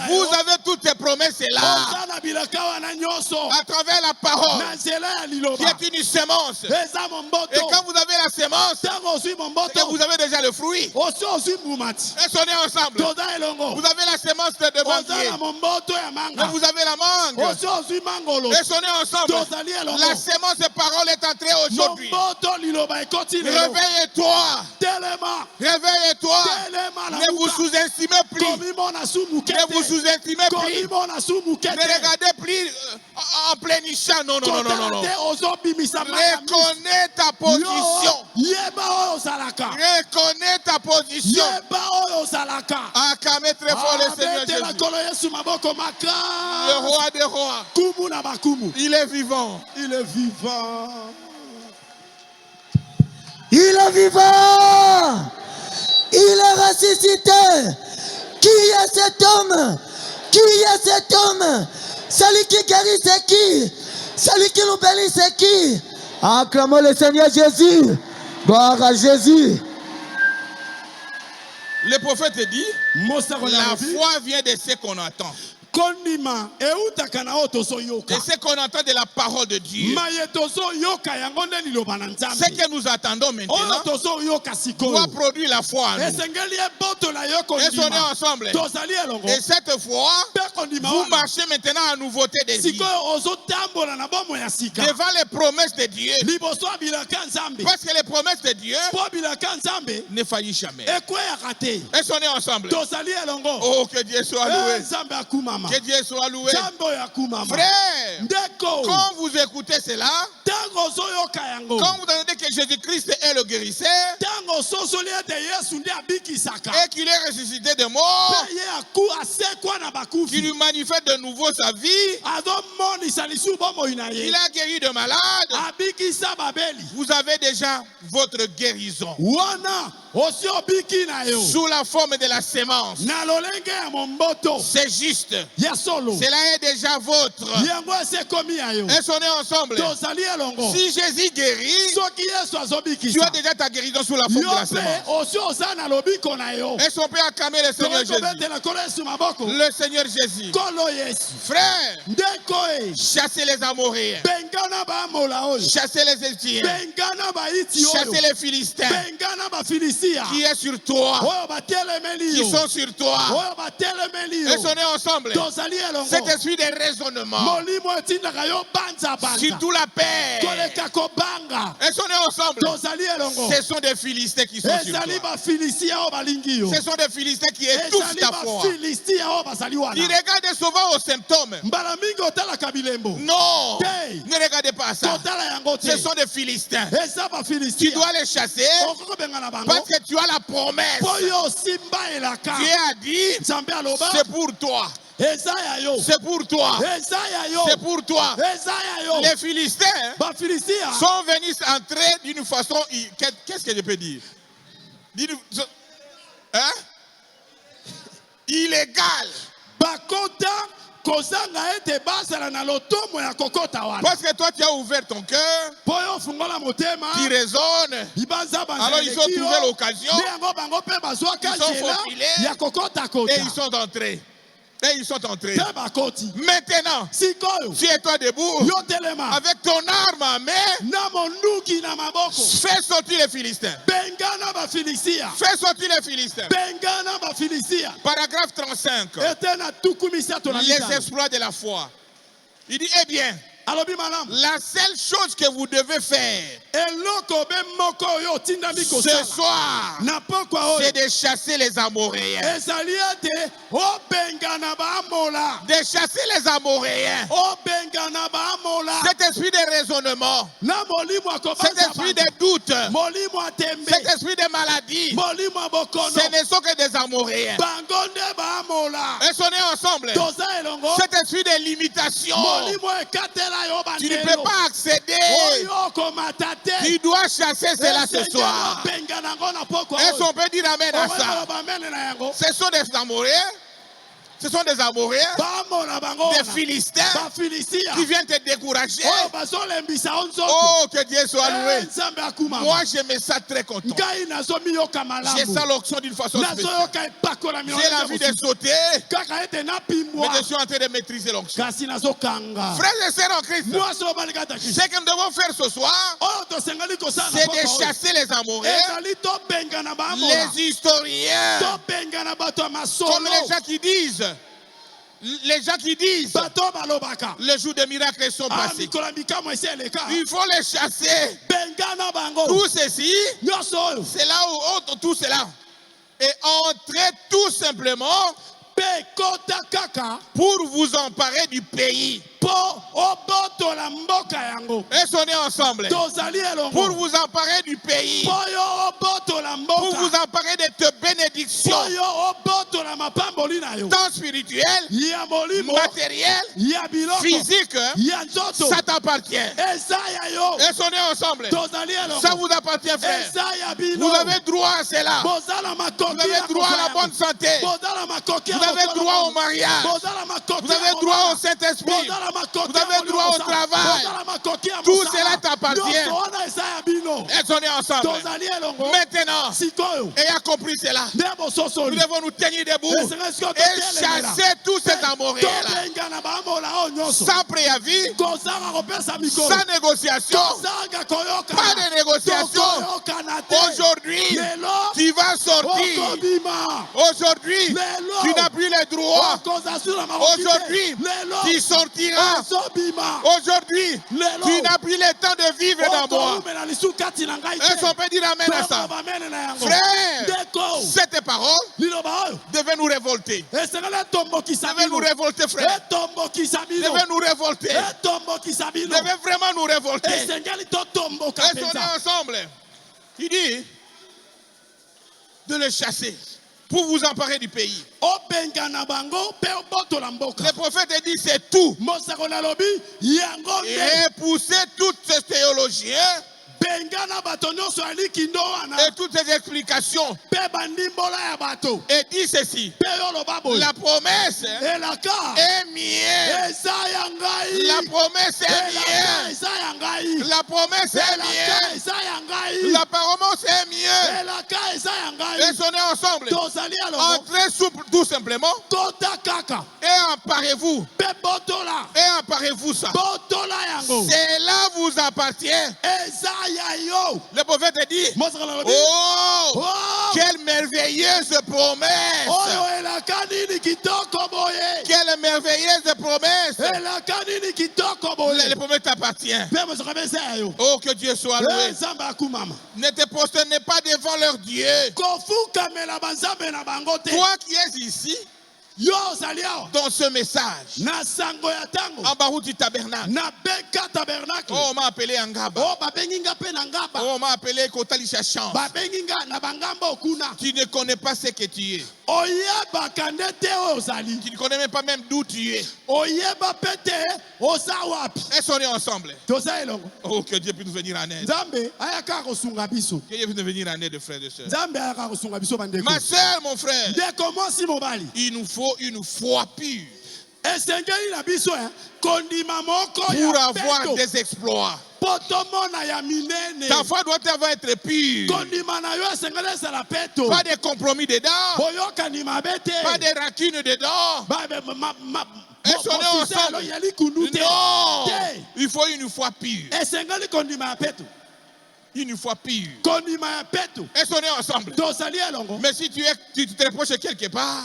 Vous avez toutes ces promesses là à travers la parole qui est une sémence. Et quand vous avez la sémence, vous avez déjà le fruit. Et sonnez ensemble. Vous avez la sémence de manguier. Et vous avez la mangue. Et sonnez ensemble. La sémence de parole est entrée aujourd'hui. Réveillez-toi. Réveillez-toi. Ne vous sous-estimez plus. Ne vous sous-estimez plus. Ne regardez plus en plénichant. Non, non, non, non, non. Reconnais ta position. Reconnais ta position. Acclamez très fort le Seigneur Jésus. Le roi des rois. Il est vivant. Il est vivant. Il est vivant. Il est ressuscité. Qui est cet homme? Qui est cet homme? Celui qui guérit, c'est qui? Celui qui nous bénit, c'est qui? Acclamons le Seigneur Jésus. Gloire à Jésus. Le prophète dit, la foi vient de ce qu'on entend. Et ce qu'on entend de la parole de Dieu, ce que nous attendons maintenant doit produire la foi en nous. Et sonnez ensemble. Et cette fois, vous marchez maintenant en nouveauté des vies. Devant les promesses de Dieu. Parce que les promesses de Dieu ne faillissent jamais. Et sonnez ensemble. Oh, que Dieu soit loué. Que Dieu soit loué. Frère, quand vous écoutez cela, quand vous entendez que Jésus-Christ est le guérisseur et qu'il est ressuscité de mort, qu'il lui manifeste de nouveau sa vie, il a guéri de malades, vous avez déjà votre guérison sous la forme de la sémence. C'est juste. ya solo Cela est déjà votre. yango esekomi ya yo Est-ce qu'on est ensemble? tozali elongo Si Jésus guérit, soki yesu tu as azobikisa déjà ta guérison sous la forme de yo la mpe semence. osi oza na lobiko na yo Est-ce qu'on peut acclamer le Seigneur Jésus? tokobetela kolo yesu maboko Le Seigneur Jésus. kolo yesu Frère, ndeko e chassez les Amoréens, bengana baamola oyo chassez les Égyptiens, bengana baiti oyo chassez les Philistins bengana bafilistia qui est sur toi, oyo batelemeli qui yo sont sur toi. oyo batelemeli Est-ce yo qu'on est ensemble? tozali elongo Cet esprit de raisonnement, molimo etindaka yo banzabanza surtout la paix. koleka kobanga Est-ce qu'on est ensemble? tozali elongo Ce sont des Philistins qui sont sur ezali toi. bafilistia oyo balingi yo Ce sont des Philistins qui étouffent ezali ta foi. bafilistia oyo bazali Qui wana regardent souvent aux symptômes. mbala mingi otalaka bilembo Non, Hey. ne regardez pas ça. totala yango te Ce sont des Philistins. eza Tu bafilistia dois les chasser okokobenga na bango parce que tu as la promesse. mpo yo osimba elaka Dieu a dit, nzambe aloba c'est pour toi. eza ya yo C'est pour toi. eza ya yo C'est pour toi. eza ya yo Les Philistins bafilistia sont venus entrer d'une façon... Qu'est-ce que je peux dire? Hein? Illégal. bakota kozanga ete bazala na lotomo ya kokota wana Parce que toi, tu as ouvert ton cœur, mpo yo ofungola motema qui résonne. libanza Alors, ils ont trouvé l'occasion. nde yango bango mpe bazwaka Ils sont nzela faufilés. ya kokotakota Et ils sont entrés. Et ils sont entrés. mpe bakoti Maintenant, sikoyo tiens-toi debout. yo telema Avec ton arme à main, na monduki na maboko fais sortir les Philistins. bengana bafilistia Fais sortir les Philistins. bengana bafilistia Paragraphe 35. ete na tuku misato na Les mitano exploits de la foi. Il dit, eh bien, alobi malamu la seule chose que vous devez faire eloko be moko oyo otindami ce kosala soir, na pokwa oyo c'est de chasser les Amoréens. ezali ete obengana baamola De chasser les Amoréens. obengana baamola Cet esprit de raisonnement, na molimo cet esprit de doute, molimo atembe cet esprit de maladie, molimo ya bokono ce ne sont que des Amoréens. bango nde baamola Est-ce qu'on est ensemble? toza elongo Cet esprit de limitation, molimo ekatela yo tu ne peux bandelo pas accéder. oyo okomata te Tu dois chasser cela ce soir. obengana ngo na pokwa Est-ce qu'on peut dire amen à ça? bamene na yango Ce sont des Amoréens. Ce sont des Amoréens, bamona bango des wana Philistins bafilistia qui viennent te décourager. oyo bazolembisa yo nzoto Oh, que Dieu soit loué. nzambe akumama Moi, je me sens très content. ngai nazomiyoka J'ai malamu ça l'onction d'une façon spéciale. nazoyoka epakola J'ai l'envie de sauter, kaka ete mais napimbwa je suis en train de maîtriser l'onction. kasi nazokanga Frères et sœurs en Christ, mwasi oyo balikata kristo ce que nous devons faire ce soir, oyo tosengeli kosala na c'est pokwa de oyo chasser les Amoréens, ezali tobengana bamola les historiens, tobengana bato ya comme masolo les gens qui disent. Les gens qui disent bato balobaka les jours de miracles sont passés. mikolo ya mikamo esi eleka Il faut les chasser. bengana bango Tout ceci, nyonso oyo c'est là où tout cela. Et entrez tout simplement mpe kota kaka pour vous emparer du pays. mpo obotola mboka yango Est-ce qu'on est ensemble? tozali Pour elongo vous emparer du pays. mpo yo obotola Pour vous mboka emparer de tes bénédictions, mpo yo obotola mapamboli na yo tant spirituelles, ya molimo matérielles, ya biloko physiques. ya nzoto Ça t'appartient. eza ya yo Est-ce qu'on est ensemble? tozali Ça elongo vous appartient, frère. eza ya bino Vous avez droit à cela. bozala Vous makoki avez ya droit à la bonne kokaya santé. bozala makoki Vous avez droit au mariage. bozala makoki Vous avez droit au Saint-Esprit. bozala makoki Vous avez droit au travail. bozala makoki ya Tout mosala. cela t'appartient. nyonso wana eza ya bino Est-ce qu'on est ensemble? tozali elongo Maintenant, sikoyo ayant compris cela, nde nous bososoli devons nous tenir debout esengeli et chasser tous ces Amoréens-là. tobengana bamola oyo nyonso Sans préavis, kozanga kopesa mikolo sans négociation, kozanga koyokana pas de négociation. tokoyokana te Aujourd'hui, lelo tu vas sortir. okobima Aujourd'hui, lelo tu n'as plus les droits. okoza sur la maroki te. Aujourd'hui, lelo tu sortiras. ozobima Aujourd'hui, lelo tu n'as plus le temps de vivre dans moi. okoumela lisu kati na ngai Est-ce qu'on peut dire amen à ça? bamene na yango Frère, ndeko cette parole liloba oyo devait nous révolter. esengeli etombokisa Devait nous bino révolter, frère. etombokisa bino Devait nous révolter. etombokisa bino Devait vraiment nous révolter. esengeli totomboka Est-ce qu'on mpenza est ensemble? Il dit de le chasser pour vous emparer du pays. obengana bango mpe obotola mboka Le prophète dit c'est tout. mosakoli alobi yango nde Et pousser tous ces théologiens Et toutes ces explications. Et dit ceci. La promesse est mienne. La promesse est mienne. La promesse est mienne. La promesse est mienne. Et sonnez ensemble. Entrez tout simplement. Et emparez-vous. Et emparez-vous ça. Cela vous appartient. Le prophète dit, oh, quelle merveilleuse promesse. Quelle merveilleuse promesse. Le prophète t'appartient. Oh, que Dieu soit loué. Ne te prosternez pas devant leur Dieu. Toi qui es ici, dans ce message, en barou du tabernacle, oh, on m'a appelé Angaba, oh, on m'a appelé Kotalisha Chance. Tu ne connais pas ce que tu es. Tu ne connais même pas même d'où tu es. Est-ce qu'on est ensemble? Oh, que Dieu puisse nous venir en aide. Que Dieu puisse nous venir en aide, frères et sœurs. Ma soeur, mon frère, il nous faut une foi pure pour avoir des exploits. Ta foi doit être pure. Pas de compromis dedans. Pas de rancune dedans. Est-ce qu'on est ensemble? Non. Il faut une foi pure. Une fois pire. Est-ce qu'on est ensemble? Mais si tu te reproches quelque part,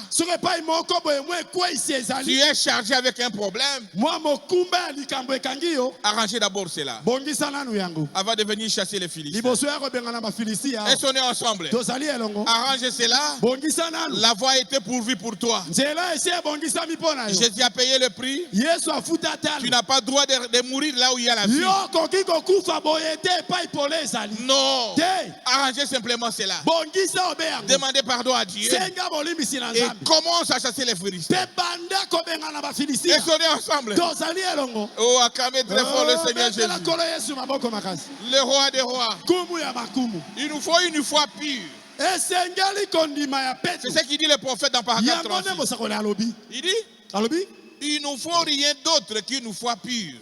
tu es chargé avec un problème, arrangez d'abord cela avant de venir chasser les Philistins. Est-ce qu'on est ensemble? Arrangez cela. La voie a été pourvue pour toi. Jésus a payé le prix. Tu n'as pas le droit de mourir là où il y a la vie. Non. Arrangez simplement cela. Demandez pardon à Dieu. Et commence à chasser les Philistins. Et sonnez ensemble. Oh, acclamez très fort le Seigneur Jésus. Le roi des rois. Il nous faut une foi pure. C'est ce qu'il dit le prophète dans paragraphe 36. Il dit, il ne nous faut rien d'autre qu'une foi pure.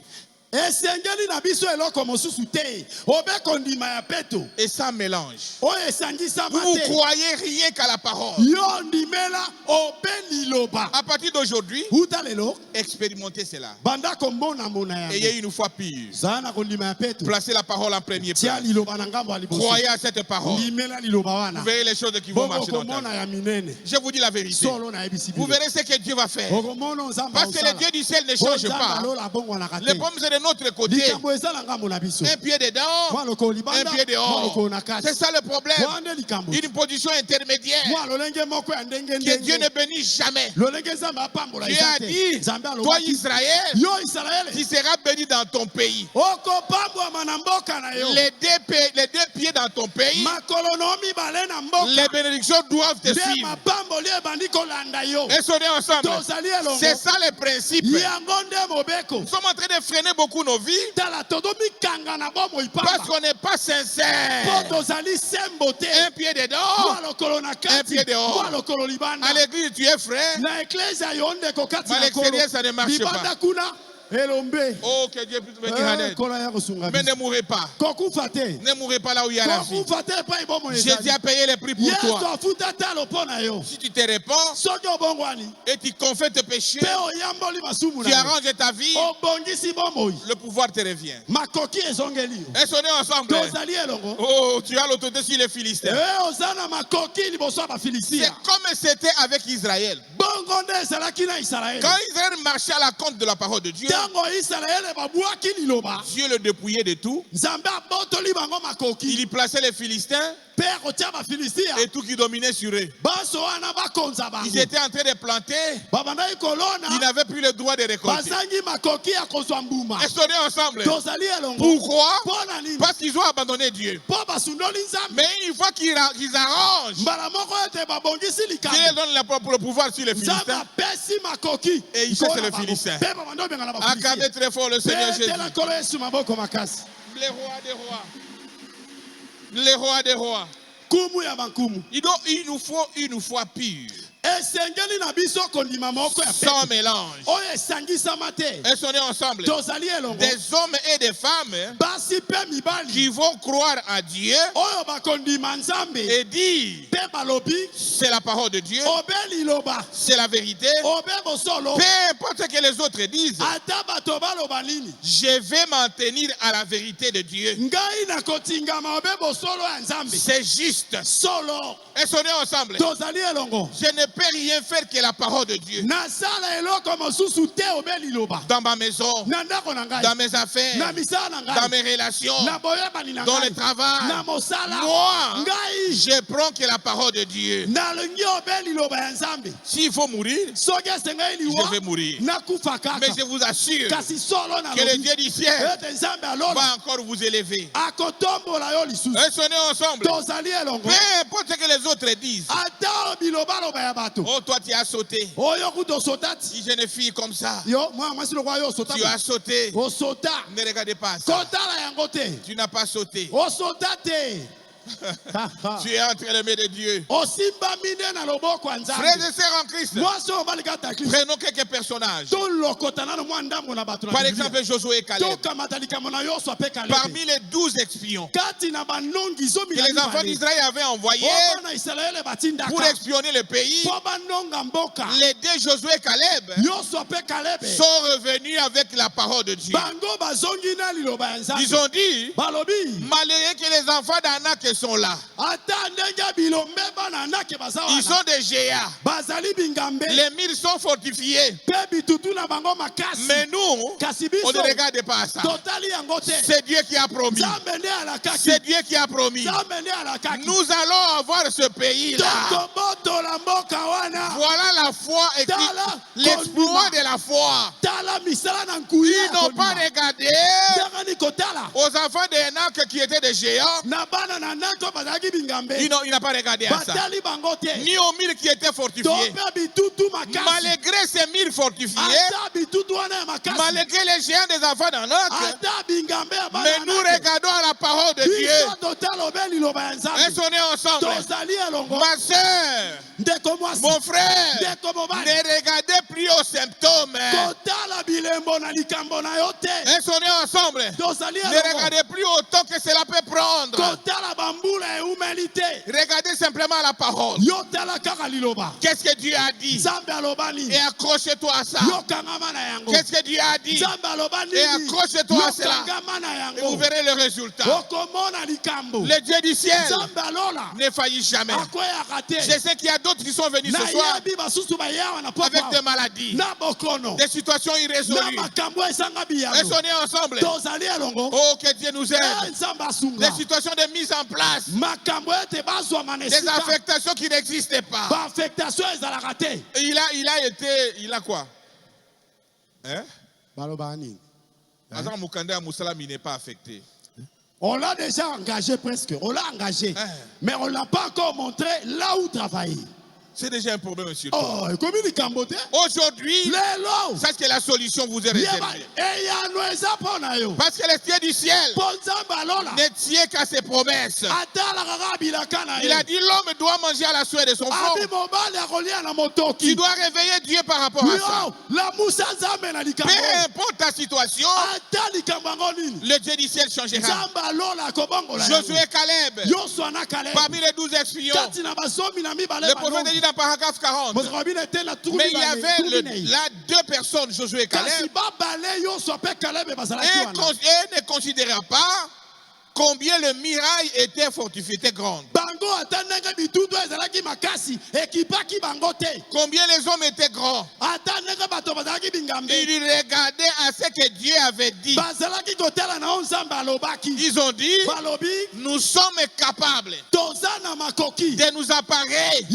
Et ça mélange. Vous ne croyez rien qu'à la parole. À partir d'aujourd'hui, expérimentez cela. Ayez une foi pure. Placez la parole en premier plan. Croyez à cette parole. Vous verrez les choses qui vont marcher dans ta vie. Je vous dis la vérité. Vous verrez ce que Dieu va faire. Parce que le Dieu du ciel ne change pas. Les pommes c'est de notre côté. Un pied dedans, un pied dehors. C'est ça le problème. Une position intermédiaire que Dieu ne bénit jamais. Dieu a dit, toi Israël, tu seras béni dans ton pays. Les deux pieds dans ton pays, les bénédictions doivent te suivre. Et sonner ensemble. C'est ça le principe. Nous sommes en train de freiner beaucoup nos vies parce qu'on n'est pas sincère. Un pied dedans, un pied dehors. À l'église tu es frère, mais à l'extérieur ça ne marche pas. Oh, que Dieu puisse venir en aide. Mais ne mourrez pas. Ne mourrez pas là où il y a la vie. Jésus a payé le prix pour toi. Si tu te répands et tu confesses tes péchés, tu arranges ta vie, le pouvoir te revient. Est-ce qu'on est ensemble? Oh, tu as l'autorité sur les Philistins. C'est comme c'était avec Israël. Quand Israël marchait à la compte de la parole de Dieu, Dieu le dépouillait de tout. Il y plaçait les Philistins et tout qui dominait sur eux. Ils étaient en train de planter. Ils n'avaient plus le droit de récolter. Est-ce qu'on est ensemble? Pourquoi? Parce qu'ils ont abandonné Dieu. Mais une fois qu'ils arrangent, Dieu donne le pouvoir sur les Philistins. Et ils chassent les Philistins. Acclamez très fort le Seigneur Jésus. Le roi des rois. Le roi des rois. Kumu ya bankumu. Il nous faut une foi pure. Esengeli na biso kondima moko ya Sans mélange. Oyo esangisama te. Elles sont ensemble. Tozali elongo. Des hommes et des femmes Basi pe mibali. qui vont croire à Dieu Oyo bakondima nzambe. et dire Pe balobi. c'est la parole de Dieu, Obeli loba. c'est la vérité. Obe bosolo. Peu importe ce que les autres disent, Ata bato baloba nini. je vais m'en tenir à la vérité de Dieu. Ngai na kotingama obe bosolo ya nzambe. C'est juste. Solo. Elles sont ensemble. Tozali elongo. Je ne peux rien faire que la parole de Dieu. Nasala eloko mosusu te obeli loba. Dans ma maison, Na ndako na ngai. dans mes affaires, Na misala na ngai. dans mes relations, Na boyebani na dans ngai. le travail. Na mosala. Moi, Ngai. je prends que la parole de Dieu. Nalingi obeli loba ya nzambe. S'il faut mourir, Soki esengai je liwa. vais mourir. Nakufa kaka. Mais je vous assure Kasi solo na que le lobi. Dieu du ciel Ete nzambe alola. va encore vous élever. Akotombola yo lisusu. Elles sont ensemble. Tozali elongo. Peu importe ce que les autres disent. Ata biloba loba ya bato. Oh, toi, tu as sauté. Oyo kuto sotati. Si jeune fille comme ça, Yo mwa mwasi lokwa yo sota. tu as sauté. O sota. Ne regardez pas ça. Kotala yango te. Tu n'as pas sauté. O sota te. Tu es entre les mains de Dieu. Osimba mine na loboko ya Frères nzambe. et sœurs en Christ, Mwasi obali kata Kristo. prenons quelques personnages. Tolokotana na mwa ndambo na bato na Par Biblia. exemple, Josué et Caleb. Tokamata likambo na yo so pe Kalebe. Parmi les 12 espions Kati na banongi zomi que na les enfants mibale. d'Israël avaient envoyés Obana Israele batindaka. pour espionner le pays, Po banonga mboka. les deux Josué et Caleb Yo so pe Kalebe. sont revenus avec la parole de Dieu. Bango bazongi na liloba ya nzambe. Ils ont dit, Balobi. malgré que les enfants d'Anak sont là, Ata ndenge bilombe bana nake baza ils wana. sont des géants. Bazali bingambe. Les murs sont fortifiés. Pe bitutu na bango makasi. Mais nous, Kasi on ne biso. regarde pas ça. Totali yango te. C'est Dieu qui a promis. Nzambe nde alakaki. C'est Dieu qui a promis. Nzambe nde alakaki. Nous allons avoir ce pays-là. Tokobotola mboka wana. Voilà la foi et Tala l'exploit kondima. de la foi. Tala misala na nkuya. Ils n'ont pas regardé Ndenge kotala. aux enfants d'Enoch qui étaient des géants. Na bana na nako bazalaki bingambe. Il n'a pas regardé à ça. Batali bango te. Ni aux murs qui étaient fortifiés. Tope bitutu makasi. Malgré ces murs fortifiés, Ata bitutu wana ya makasi. malgré les géants des enfants d'Enoch, Ata bingambe ya bana mais na nous nako. regardons à la parole de Dieu. Biso totala obeli loba ya Elles nzambe. sont nées ensemble. Tozali elongo. Ma soeur, Ndeko mwasi. mon frère, Ndeko mobali. ne regardez plus aux symptômes. Kotala bilembo na likambo na yo te. Elles sont nées ensemble. Tozali Ne elongo. regardez plus au temps que cela peut prendre. Kotala bambula eumeli te. Regardez simplement la parole. Yo tala kaka liloba. Qu'est-ce que Dieu a dit? Nzambe aloba nini. Et accrochez-toi à ça. Yo kangama na yango. Qu'est-ce que Dieu a dit? Nzambe aloba nini. Et accroche-toi à cela. Yo kangama na Et vous yango. verrez le résultat. Okomona likambo. Le Dieu du ciel Nzambe alola. ne faillit jamais. Akoyaka te. Je sais qu'il y a d'autres qui sont venus ce soir Nayebi basusu bayawa na avec des papa. maladies, Na bokono. des situations Na irrésolues. makambo esanga Elles biyano. sont nées ensemble. Tozali elongo. Oh, que Dieu nous aide. Nzambe asunga. Des situations de mise en place, Makambo ete bazwama na des esika. affectations qui n'existaient pas. Baaffectation ezalaka te. Et il a quoi? Hein? Baloba nini. Azan Mukanda Moussalami n'est pas affecté. On l'a déjà engagé presque. On l'a engagé. Mais on ne l'a pas encore montré là où travailler. C'est déjà un problème, monsieur. toi. Oh, et comme il cambote. Aujourd'hui, Lelo. sache que la solution vous est réservée. Et ya no ezapona yo. Parce que le Dieu du ciel Ponzamba lola. ne tient qu'à ses promesses. Atala kaka kana Il a dit l'homme doit manger à la sueur de son front. Abi mobali akolia na motoki. Tu dois réveiller Dieu par rapport à ça. Yo, la musa nzambe na likambo. Peu importe ta situation, Ata likambo ngo nini. le Dieu du ciel changera. Nzamba lola kobongola. Josué Caleb, Yo swana Caleb. parmi les 12 espions, Kati na basomi na mibale le prophète dit dans paragraphe 40. Mais il y avait là deux personnes, Josué et Caleb, et ne considéra pas combien le mirail était fortifié, était grand. Combien les hommes étaient grands. Ils regardaient à ce que Dieu avait dit. Ils ont dit, nous sommes capables de nous appareiller.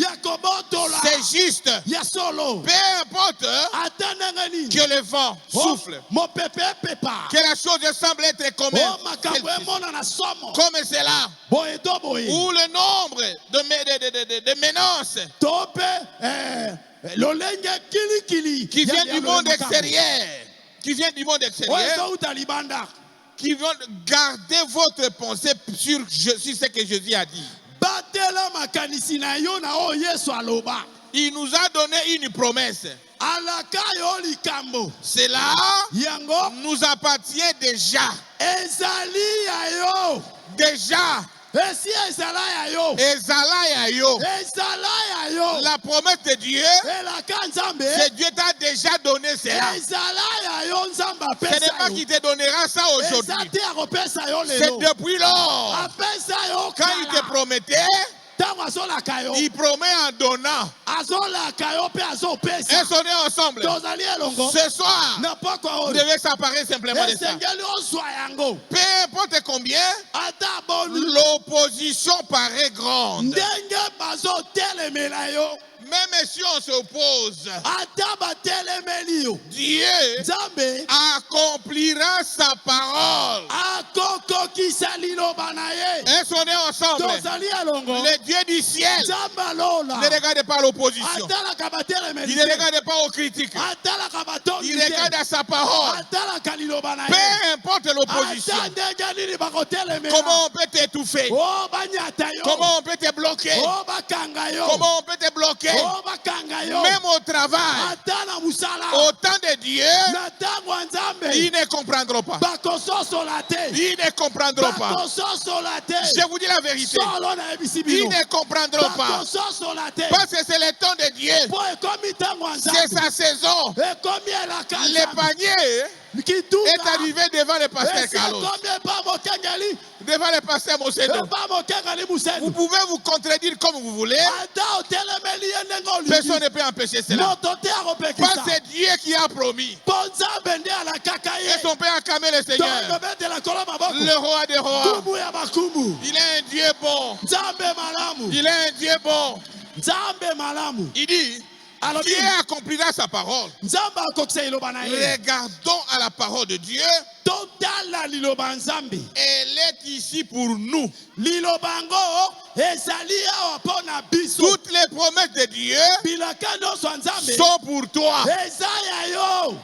C'est juste. Peu importe que le vent souffle, que la chose semble être comme c'est là, ou le nombre de menaces qui viennent du monde extérieur, qui vont garder votre pensée sur ce que Jésus a dit. batela makanisi na yo na o Yesu aloba. Il nous a donné une promesse. Alaka yo likambo. Cela Yango nous appartient déjà. ezali ya yo. Déjà. Esi ezala ya yo. Ezala ya yo. Ezala ya yo. La promesse de Dieu, Elaka nzambe. c'est Dieu t'a déjà donné cela. Ezala ya yo nzamba Ce n'est pesa pas yo. qu'il te donnera ça aujourd'hui. Ezate akopesa yo C'est lelo. depuis lors. Apesa yo Quand il te kala. promettait, Tango azolaka yo. il promet en donnant. Azolaka yo pe azopesa. Et sonner ensemble. Tozali elongo. Ce soir, Na poko vous oyo. devez s'emparer simplement de ça. Esengeli ozwa yango. Peu importe combien, Ata boni. l'opposition paraît grande. Ndenge bazotelemela yo. Même si on s'oppose, Ata batelemeli yo. Dieu Nzambe accomplira sa parole. akokokisa liloba na ye. Et sonner ensemble. Tozali elongo. Le Dieu du ciel Nzambe alola. ne regarde pas l'opposition. Atalaka batelemeli. Il ne regarde pas aux critiques. Atalaka batondi. Il regarde à sa parole. Atalaka liloba na ye. Peu importe l'opposition. Ata ndenge nini bakotelemela. Comment on peut t'étouffer? Oh banyata yo. Comment on peut te bloquer? Oh bakanga yo. Comment on peut te bloquer? Oh bakanga yo. Même au travail, Ata na musala. au temps de Dieu, Na tango ya Nzambe. ils ne comprendront pas. Bakososola te. Ils ne comprendront pas. Bakososola te. Je vous dis la vérité. Solo na yebisi Ils bino. ne comprendront pas. Bakososola te. Parce que c'est le temps de Dieu. Po ekomi tango ya C'est Nzambe. sa saison. Ekomi elaka Le Nzambe. panier Kituka. est arrivé devant le pasteur Esi Carlos. ekomi epa mokengeli. Devant le pasteur Mosedo. Epa mokengeli Vous musenu. pouvez vous contredire comme vous voulez. Ata otelemeli ye ndenge olingi. Personne ne peut empêcher cela. Moto te Parce akopekisa. que c'est Dieu qui a promis. Po Nzambe nde alakaka Et ye. son Père acclamait le Seigneur. Tokobetela kolo maboko. Le roi des rois. Kumu ya bakumu. Il est un Dieu bon. Nzambe malamu. Il est un Dieu bon. Nzambe malamu. Il dit, Alobi. Dieu accomplira sa parole. Nzambe akokisa liloba na ye. Regardons à la parole de Dieu. Totala liloba Nzambe. Elle est ici pour nous. Liloba ngo ezali awa mpo na biso. Toutes les promesses de Dieu Bilaka nyonso ya Nzambe sont pour toi. eza ya yo.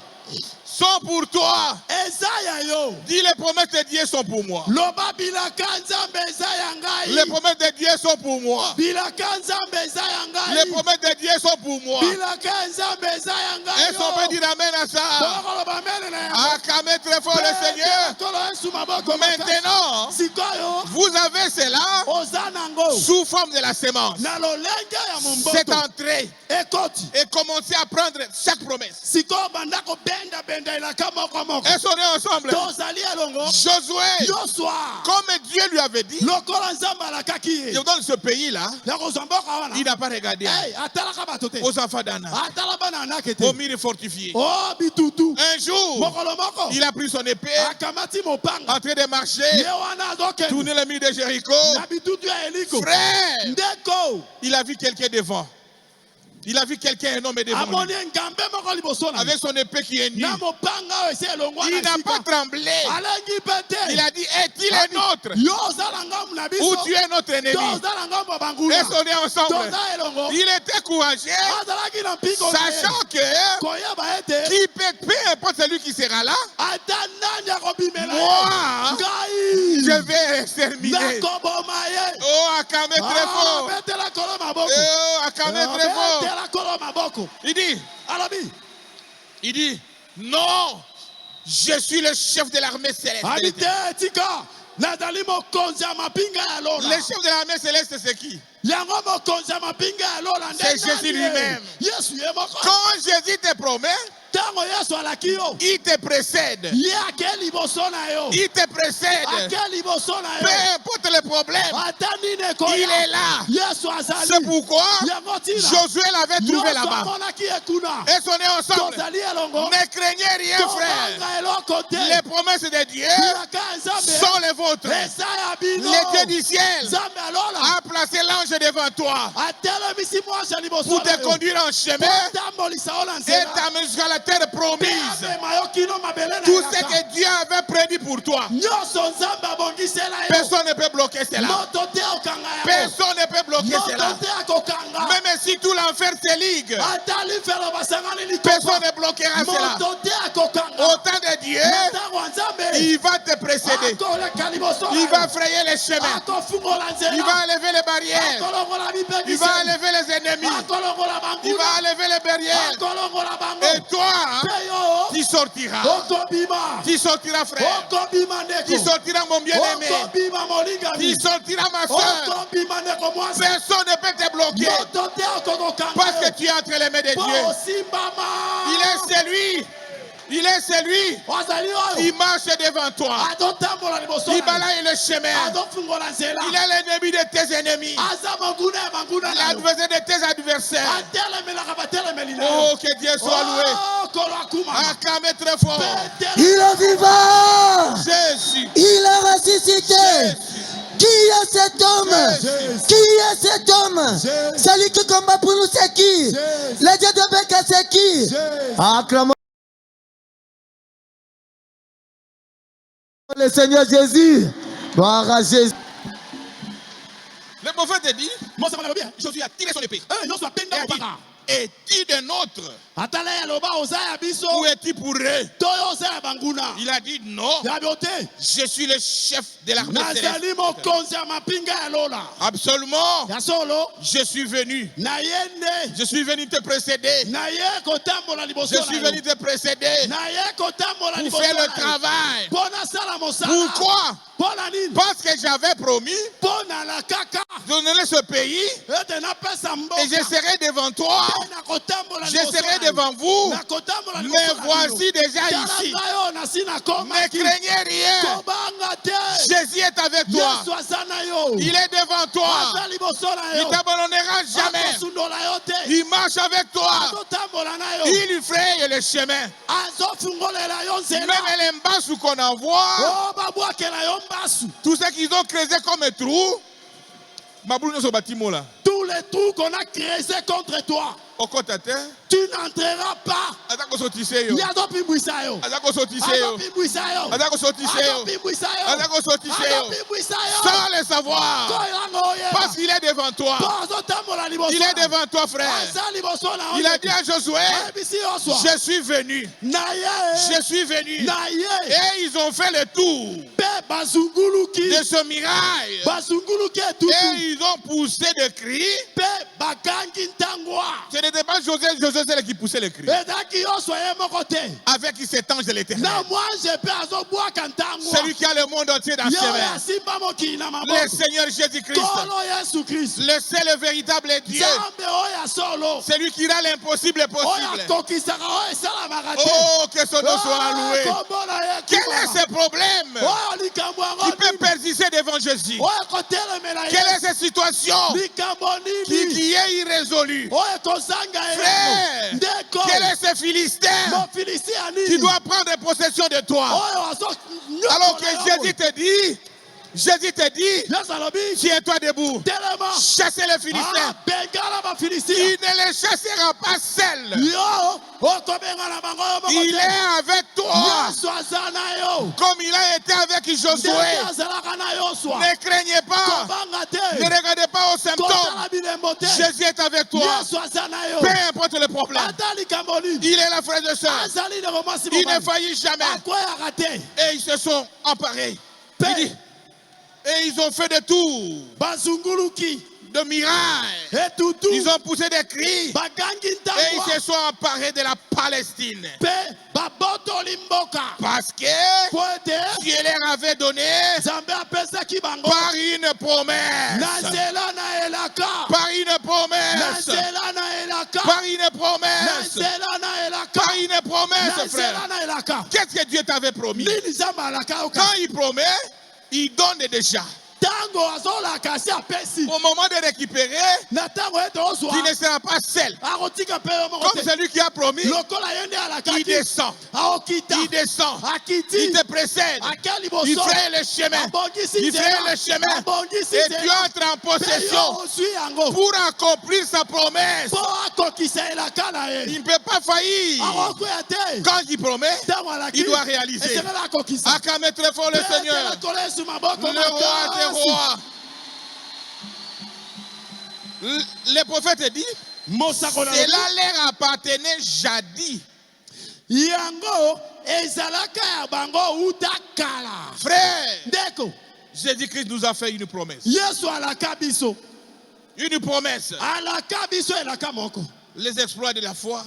Sont pour toi. Eza ya yo. Dis, les promesses de Dieu sont pour moi. Loba bilaka Nzambe eza ya ngai. Les promesses de Dieu sont pour moi. Bilaka Nzambe eza ya ngai. Les promesses de Dieu sont pour moi. Bilaka Nzambe eza ya ngai. Est-ce qu'on peut dire amen à ça? Bokoloba mele na yango. Acclamez très fort le Seigneur. Kolo Yesu maboko makasi. Maintenant, Sikoyo vous avez cela oza nango. sous forme de la sémence. Na lolenge ya C'est momboto. entré Ekoti. et commencez à prendre chaque promesse. Sikoyo banda kobenda benda ilaka moko moko. Et sonnez ensemble. Tozali elongo. Josué, Yoswa. comme Dieu lui avait dit, Lokola Nzambe alakaki je ye. vous donne ce pays-là, Ya kozwa mboka wana. il n'a pas regardé Hey, atalaka bato te. aux enfants d'Anna, Atala bana anake te. aux murs fortifiés. Oh bitutu. Un jour, Mokolo moko. il a pris son épée, Akamati mopanga. en train de Ye marcher, wana azokende. tourner le mur de Jéricho. Na bitutu ya Eliko. Frère, Ndeko. il a vu quelqu'un devant. Il a vu quelqu'un, un homme devant lui, Amoni ngambe moko liboso na. avec son épée qui est nue. Na mopanga oyo esi elongwa Il na n'a sika. pas tremblé. Alengi pete. Il a dit, est-il un autre? Yo ozala ngambu na biso. Ou tu es notre ennemi? To ozala ngambu ya banguna. Et on est ensemble. Toza elongo. Il était courageux, Azalaki na mpiko na ye. sachant que Koyeba ete. qui peut, peu importe celui qui sera là, Ata nani akobimela ye. moi, Ngai. je vais exterminer. Nakoboma ye. Oh, acclamez très fort. Betela kolo maboko. Oh, acclamez très fort. Betela kolo maboko. Il dit, non, je suis le chef de l'armée céleste. Abi te tika. Nazali mokonzi ya mapinga ya Le lola. chef de l'armée céleste, c'est qui? Yango mokonzi ya mapinga ya lola. C'est Jésus lui-même. Yesu ye moko. Quand Jésus te promet, Tango Yesu alaki yo. il te précède. Ye ake liboso na yo. Il te précède. Ake liboso na Peu yo. importe le problème, Ata nini ekoya. il est là. Yesu azali. C'est pourquoi Yango tina. Josué l'avait trouvé Nyonso là-bas. amonaki ye kuna. Et on est ensemble. Tozali elongo. Ne craignez rien, frère. Tobanga eloko te. Les promesses de Dieu Bilaka Nzambe. sont les vôtres. Eza ya bino. Le Dieu du ciel Nzambe alola. a placé l'ange devant toi Atelemisi mwasha liboso pour te na yo. conduire en chemin Tambolisa ola et nzela. t'amener jusqu'à la terre promise. Amema yo kino mabele na Tout elaka. ce que Dieu avait prédit pour toi, Nyonso Nzambe abongisela yo. personne ne peut bloquer cela. Moto te okanga yango. Personne ne peut bloquer Moto cela. te akokanga. Même si tout l'enfer te ligue, Ata lifelo basangani likoko. personne ne bloquera cela. Moto te akokanga. Au temps de Dieu, il va te précéder. Il va frayer les chemins. Il va enlever les barrières. Il va enlever les ennemis. Il va enlever les barrières. Et toi, tu sortiras. Tu sortiras, frère. Tu sortiras, mon bien-aimé. Tu sortiras, ma soeur. Personne ne peut te bloquer. Parce que tu es entre les mains de Dieu. Il est celui. Il est celui qui marche devant toi. Il balaye le chemin. Il est l'ennemi de tes ennemis. L'adversaire de tes adversaires. Oh, que Dieu soit loué. Acclamez très fort. Il est vivant. Jésus. Il est ressuscité. Jésus. Qui est cet homme? Qui est cet homme? Celui qui combat pour nous, c'est qui? Le Dieu de Beka, c'est qui? Acclamons le Seigneur Jésus. Gloire à Jésus. Le prophète dit, Josué a tiré son épée. Et est-il de nôtre? Ou est-il pour eux? Il a dit non. Je suis le chef de l'armée céleste. Absolument. Je suis venu. Je suis venu te précéder. Je suis venu te précéder pour faire le travail. Pourquoi? Parce que j'avais promis de donner ce pays et je serai devant toi. Je serai devant vous. Mais voici déjà ici. Ne craignez rien. Jésus est avec toi. Il est devant toi. Il ne t'abandonnera jamais. Il marche avec toi. Il lui fraye le chemin. Même les mbassu qu'on envoie, tous ceux qu'ils ont creusé comme un trou, tous les trous qu'on a creusés contre toi, tu n'entreras pas. Sans le savoir. Parce qu'il est devant toi. Il est devant toi, frère. Il a dit à Josué, je suis venu. Je suis venu. Et ils ont fait le tour de ce mirail. Et ils ont poussé des cris. Ce n'était pas Josué qui poussait les cris. Avec cet ange de l'éternel. Celui qui a le monde entier dans ses mains. Le Seigneur Jésus-Christ. Le seul et véritable Dieu. Celui qui rend l'impossible possible. Oh, que son nom soit loué. Quel est ce problème qui peut persister devant Jésus? Quelle est cette situation qui est irrésolue? Frère, quel est ce Philistin qui doit prendre possession de toi? Alors que Jésus te dit, tiens-toi debout. Chassez les Philistins. Il ne les chassera pas seul. Il est avec toi. Comme il a été avec Josué. Ne craignez pas. Ne regardez pas aux symptômes. Jésus est avec toi. Peu importe le problème. Il est la frère de soeur. Il ne faillit jamais. Et ils se sont emparés. Et ils ont fait des tours, de miracles. Ils ont poussé des cris. Et ils se sont emparés de la Palestine. Parce que Dieu leur avait donné par une promesse. Par une promesse. Par une promesse. Par une promesse, frère. Qu'est-ce que Dieu t'avait promis? Quand il promet, il donne déjà. Au moment de récupérer, tu ne seras pas seul. Comme celui qui a promis, il descend. Il descend. Il te précède. Il fait le chemin. Il fait le chemin. Et tu entres en possession pour accomplir sa promesse. Il ne peut pas faillir. Quand il promet, il doit réaliser. Acclamez très fort le Seigneur. Le roi des rois. Le prophète dit, cela leur appartenait jadis. ezalaka ya bango utakala. Frère, Ndeko, Jésus-Christ nous a fait une promesse. Yesu alaka biso. Une promesse. Alaka biso elaka moko. Les exploits de la foi,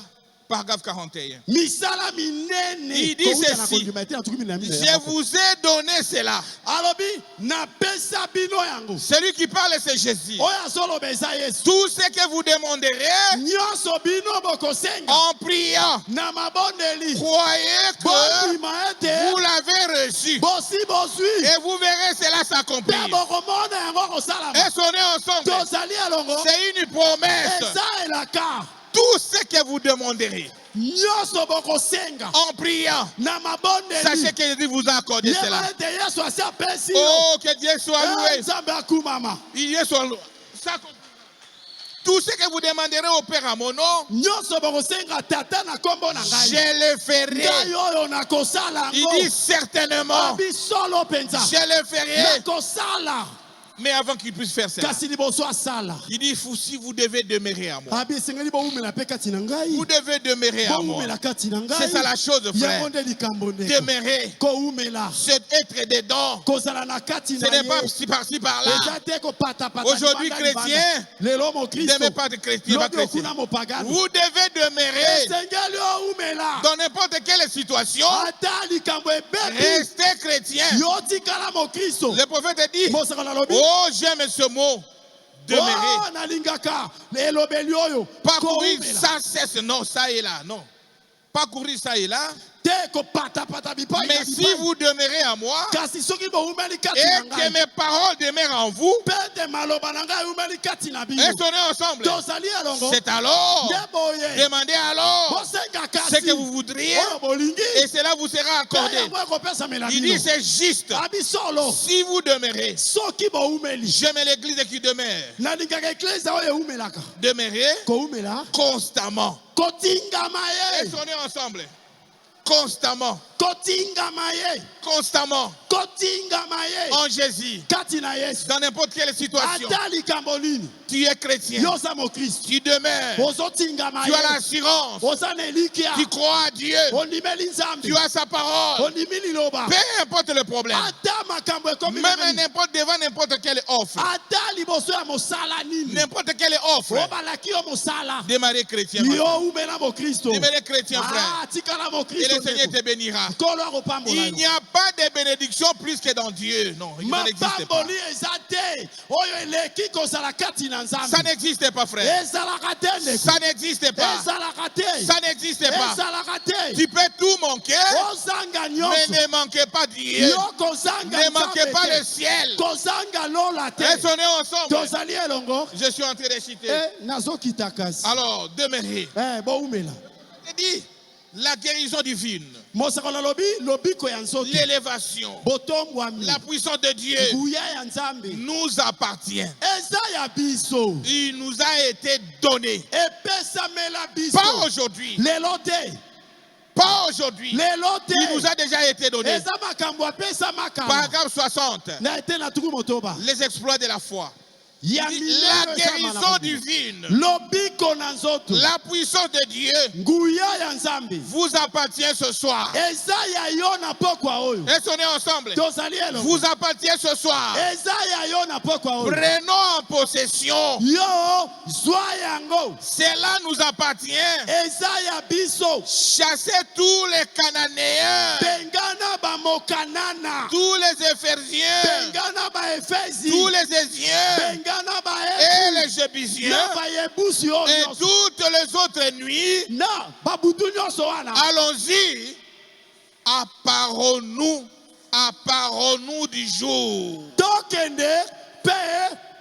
paragraphe 41. Misala minene. Il dit ceci. Je vous ai donné cela. Alobi na pesa bino yango. Celui qui parle, c'est Jésus. Oya solo beza Yesu. Tout ce que vous demanderez Nyonso bino bokosenga. en priant, Na mabondeli. croyez que Bondima ete. vous l'avez reçu. Bosi bosui. Et vous verrez cela s'accomplir. Pe bokomona yango kosalama. Et sonnez ensemble. Tozali alongo. C'est une promesse. Eza elaka. Tout ce que vous demanderez Nyonso bokosenga. en priant, Na mabondeli. sachez que Jésus vous a accordé cela. Yeba ete Yesu asi apesi yo. Oh, que Dieu soit loué. Nzambe akumama. Il soit loué. Tout ce que vous demanderez au Père à mon nom, Nyonso bokosenga tata na kombo na ngai. je le ferai. Ngai oyo nakosala Il yango. dit certainement, Abi solo penza. je le ferai. Nakosala. Mais avant qu'il puisse faire cela, Kasi liboso asala. il dit, si vous devez demeurer à moi, Abi esengeli boumela pe kati na ngai. vous devez demeurer à moi. Boumela kati na ngai. C'est ça la chose, frère. Yango nde likambo ndeko. Demeurer, Koumela. c'est être dedans. Kozala na kati Ce na n'est ye. pas par-ci par-là. Eza te kopata pata. Aujourd'hui, libanda, libanda. chrétien, Lelo mo Ne Kristo. demeurez pas de chrétien, pas Lobi chrétien. okuna mo pagano. Vous devez demeurer Esengeli oumela. dans n'importe quelle situation. Ata likambo ebebi. Restez chrétien. Yo tikala mo Kristo. Le prophète dit, Mosaka na lobi. oh, j'aime ce mot, demeurer. Oh, nalingaka. Elobeli oyo. Parcourir Koumela. sans cesse, non, ça et là, non. Parcourir ça et là. Te kopata pata bipai. Mais si vous demeurez à moi Kasi soki boumeli kati et na que ngai. mes paroles demeurent en vous, Pete maloba na ngai umeli kati na bino. et sonnez ensemble. Tozali alongo. C'est alors, Ndeboye. demandez alors Bosenga kasi. ce que vous voudriez Oyo bolingi. et cela vous sera accordé. Yango ekopesa mela Il bino. dit c'est juste. Abi solo. Si vous demeurez, Soki boumeli. j'aime l'église qui demeure. Nalingaka eklesa oyo eumelaka. Demeurez Koumela. constamment. Kotingama Et ye. sonnez ensemble. Constamment. Kotingama ye. Constamment. Kotingama ye. En Jésus. Kati na Yesu. Dans n'importe quelle situation. Ata likambo nini. Tu es chrétien. Yoza mo Kristo. Tu demeures. Ozotingama Tu as ye. l'assurance. Oza na elikia. Tu crois à Dieu. Ondimeli nzambe. Tu as sa parole. Ondimi liloba. Peu importe le problème. Ata makambo ekomi Même devant n'importe quelle offre. ata liboso ya mosala nini. N'importe quelle offre. Obalaki yo mosala. Démarrez chrétien. Yo umela mo Kristo. Démarrez chrétien, frère. Ah, tikala mo Et Kristo. le Seigneur te bénira. Kolo akopambola Il yo. n'y a pas de bénédiction plus que dans Dieu. Non, il n'existe pas. Mapamboli eza te. Oyo eleki kozala kati na Ça nzambe. n'existe pas, frère. Ezalaka te ndeko. Ça n'existe pas. Ezalaka te. Ça n'existe pas. Ezalaka te. Tu peux tout manquer, Ozanga mais nyonso. ne manquez pas Dieu. Yo kozanga Ne manquez nzambe pas te. le ciel. Kozanga lola te. Restons ensemble. Tozali elongo. Je suis en train de citer. Nazokita kasi. Alors, demeurez. Boumela. Je dis, la guérison divine, Mosaka na lobi lobiko ya nzoto. l'élévation, Botongwami. la puissance de Dieu Nguya ya nzambe. nous appartient. Eza ya biso. Il nous a été donné. Epesamela biso. Pas aujourd'hui. Lelo te. Pas aujourd'hui. Lelo te. Il nous a déjà été donné. Eza makambo apesa makambo. Paragraphe 60. Na ete na tuku motoba. Les exploits de la foi. Ya La milele eza guérison malamu. divine, Lobiko na nzoto. la puissance de Dieu Nguya ya nzambe. vous appartient ce soir. Eza ya yo na pokwa oyo. Et sonnez ensemble. Tozali elongo. Vous appartient ce soir. Eza ya yo na pokwa oyo. Prenons en possession. Yo zwa yango. Cela nous appartient. Eza ya biso. Chassez tous les Cananéens, Bengana ba mokanana. tous les Éphésiens, Bengana ba Efesi. tous les Ésiens Bengana ba et Ebu. les Jébusiens Na ba Yebusi oyo et nyonso. toutes les autres nuits. Na babutu nyonso wana. Allons-y. Apparons-nous du jour. Tokende pe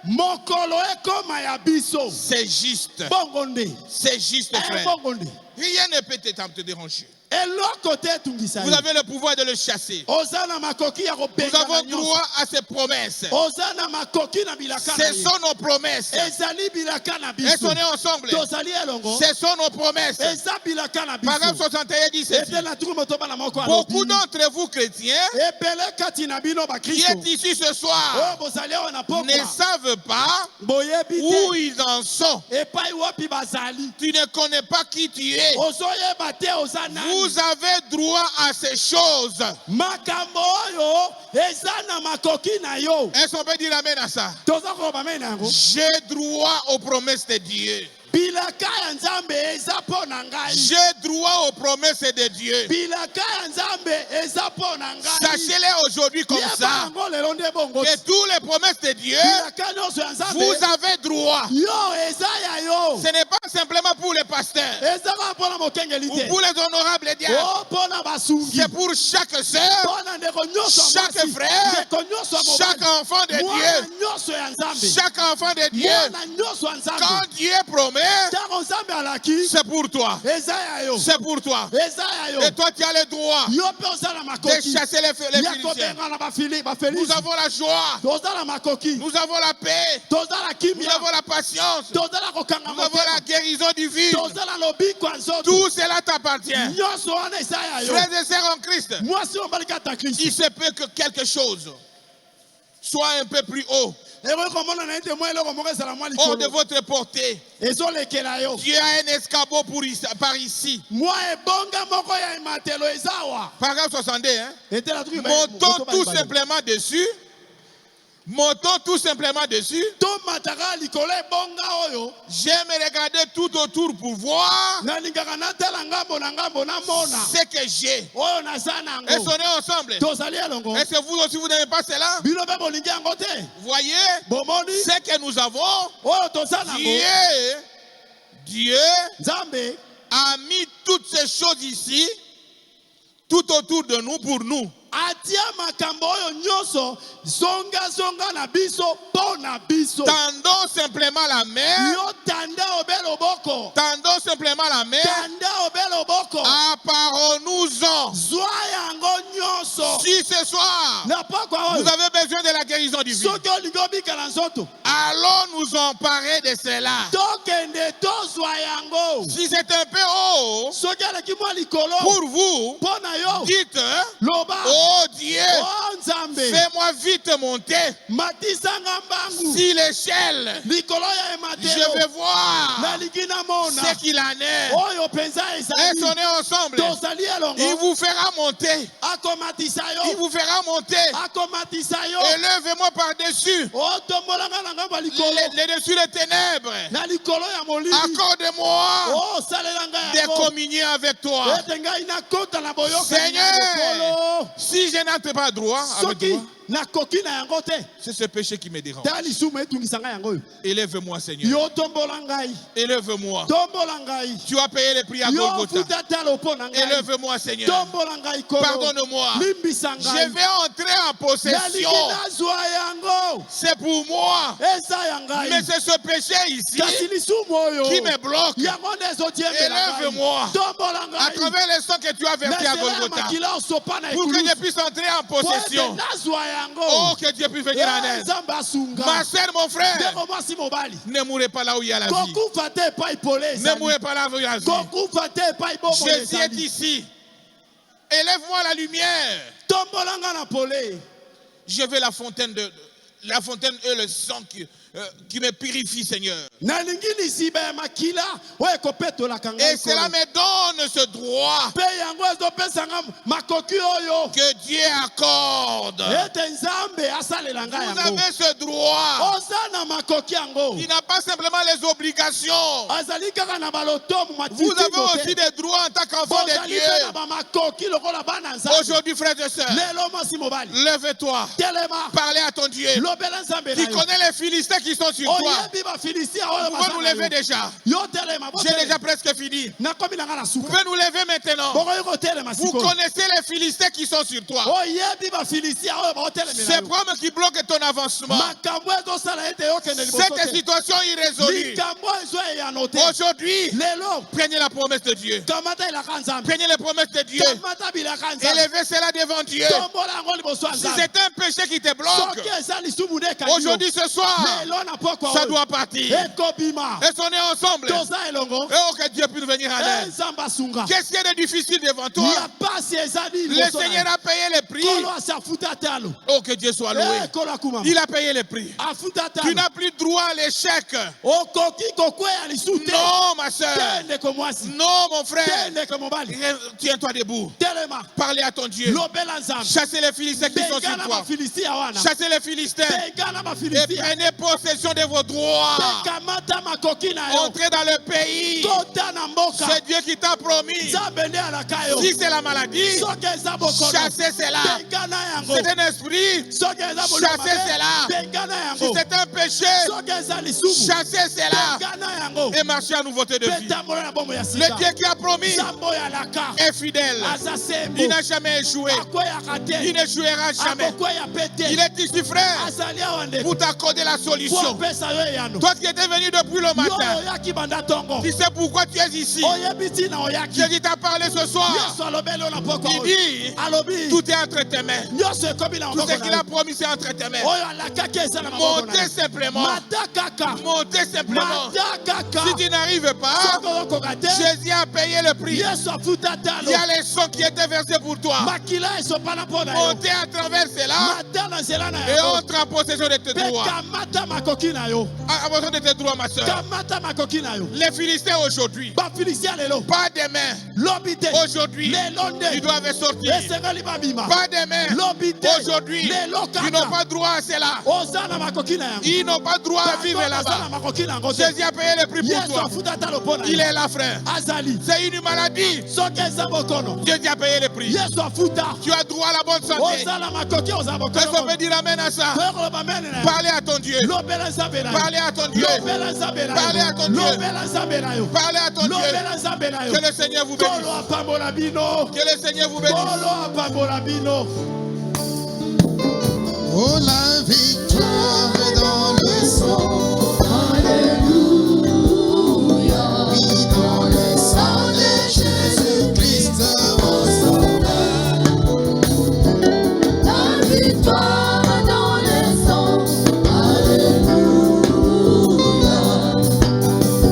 mokolo ekoma ya biso. C'est juste. Bongo nde. C'est juste, frère. Bongo nde. Rien ne peut te déranger. Eloko te etungisa Vous ye. avez le pouvoir de le chasser. Oza na makoki ya Nous kobenga na avons nyonso. droit à ces promesses. Oza na makoki na bilaka na Ce ye. sont nos promesses. Ezali bilaka na Et biso. sonnez ensemble. Tozali elongo. Ce sont nos promesses. Eza bilaka na Paragraphe biso. 61 dit ceci. Ete na tuku motoba na moko Beaucoup alobi. d'entre vous chrétiens Ebele kati na bino ba qui Kristo. êtes ici ce Oyo soir bozali awa na ne pokwa. savent pas Boyebi où te. ils en sont. Epai wapi bazali. Tu ne connais pas qui tu es. Ozoyeba te oza nani. Vous avez droit à ces choses. makambo oyo eza na makoki na yo. Est-ce qu'on peut dire amen à ça? Toza koloba amen yango. J'ai droit aux promesses de Dieu. Bilaka ya Nzambe eza po na ngai. J'ai droit aux promesses de Dieu. Bilaka ya Nzambe eza po na ngai. Sachez-les aujourd'hui comme ça. Que tous les promesses de Dieu, vous avez droit. Ce n'est pas simplement pour les pasteurs ou pour les honorables diables. C'est pour chaque sœur, chaque frère, chaque enfant de Dieu. Chaque enfant de Dieu. Quand Dieu promet, c'est pour toi. C'est pour toi. Et toi, tu as le droit de chasser les Philistins. Nous avons la joie. Nous avons la paix. Nous avons la patience. Nous avons la guérison divine. Tout cela t'appartient. Frères et sœurs en Christ, il se peut que quelque chose soit un peu plus haut. Hors de votre portée. Dieu a un escabeau par ici. Paragraphe 62. Montons tout simplement dessus. Montons tout simplement dessus. J'aime regarder tout autour pour voir ce que j'ai. Est-ce qu'on est ensemble? Est-ce que vous aussi vous n'aimez pas cela? Voyez ce que nous avons. Dieu a mis toutes ces choses ici, tout autour de nous pour nous. Tendons simplement la main. Tendons simplement la main. Apparons-nous-en. Si ce soir vous avez besoin de la guérison divine, allons nous emparer de cela. Si c'est un peu haut pour vous, dites: oh Dieu, fais-moi vite monter. Si l'échelle, je vais voir ce qu'il en est. Est-ce qu'on est ensemble? Il vous fera monter. Il vous fera monter. Élevez-moi par-dessus les dessus des ténèbres. Accorde-moi de communier avec toi. Seigneur, si je n'entre pas droit avec toi, c'est ce péché qui me dérange. Élève-moi, Seigneur. Élève-moi. Tu as payé les prix à Golgotha. Élève-moi, Seigneur. Pardonne-moi. Je vais entrer en possession. C'est pour moi. Mais c'est ce péché ici qui me bloque. Élève-moi à travers le sang que tu as versé à Golgotha, pour que je puisse entrer en possession. Oh, que Dieu puisse venir en aide. Ma soeur, mon frère, ne mourrez pas là où il y a la vie. Ne mourrez pas là où il y a la vie. Jésus est ici. Élève-moi la lumière. Je veux la fontaine et le sang qui me purifie, Seigneur. Et cela me donne ce droit que Dieu accorde. Vous avez ce droit. Il n'a pas simplement les obligations. Vous avez aussi des droits en tant qu'enfant de Dieu. Aujourd'hui, frères et sœurs, lève-toi. Parlez à ton Dieu. Tu connais les Philistins qui sont sur toi. Vous pouvez nous lever déjà. J'ai déjà presque fini. Vous pouvez nous lever maintenant. Vous connaissez les Philistins qui sont sur toi. Ces problèmes qui bloquent ton avancement. Cette situation irrésolue. Aujourd'hui, prenez la promesse de Dieu. Prenez les promesses de Dieu. Élevez cela devant Dieu. Si c'est un péché qui te bloque, aujourd'hui, ce soir, Ça doit partir. Et on est ensemble. Et que Dieu puisse venir à l'aide. Qu'est-ce qu'il y a de difficile devant toi? Le Seigneur a payé le prix. Oh, que Dieu soit loué. Il a payé le prix. Tu n'as plus droit à l'échec. Non, ma soeur. Non, mon frère. Tiens-toi debout. Parlez à ton Dieu. Chassez les Philistins qui sont sur toi. Chassez les Philistins. Et prenez possession de vos droits. Entrez dans le pays. C'est Dieu qui t'a promis. Si c'est la maladie, chassez cela. C'est un esprit, chassez cela. Si c'est un péché, chassez cela. Et marchez à nouveauté de vie. Le Dieu qui a promis est fidèle. Il n'a jamais échoué. Il n'échouera jamais. Il est ici, frère, pour t'accorder la solution. Toi qui étais venu depuis le matin, tu sais pourquoi tu es ici. Jésus t'a parlé ce soir. Il dit, tout est entre tes mains. Tout ce qu'il a promis, c'est entre tes mains. Montez simplement. Montez simplement. Si tu n'arrives pas, Jésus a payé le prix. Il y a les sons qui étaient versés pour toi. Montez à travers cela et entre en possession de tes droits. En possession de tes droits, ma soeur. Les Philistins aujourd'hui, pas demain. Aujourd'hui, ils doivent sortir. Pas demain. Aujourd'hui, ils n'ont pas droit à cela. Ils n'ont pas droit à vivre là-bas. Jésus a payé le prix pour toi. Il est là, frère. C'est une maladie. Jésus a payé le prix. Tu as droit à la bonne santé. Est-ce qu'on peut dire amen à ça? Parlez à ton Dieu. Parlez à ton Dieu. Parlez à ton Dieu. Parlez à ton Dieu. Que le Seigneur vous bénisse. Que le Seigneur vous bénisse. Oh, la victoire est dans le sang. Alléluia. Oui, dans le sang de Jésus-Christ, mon sauveur. La victoire est dans le sang. Alléluia.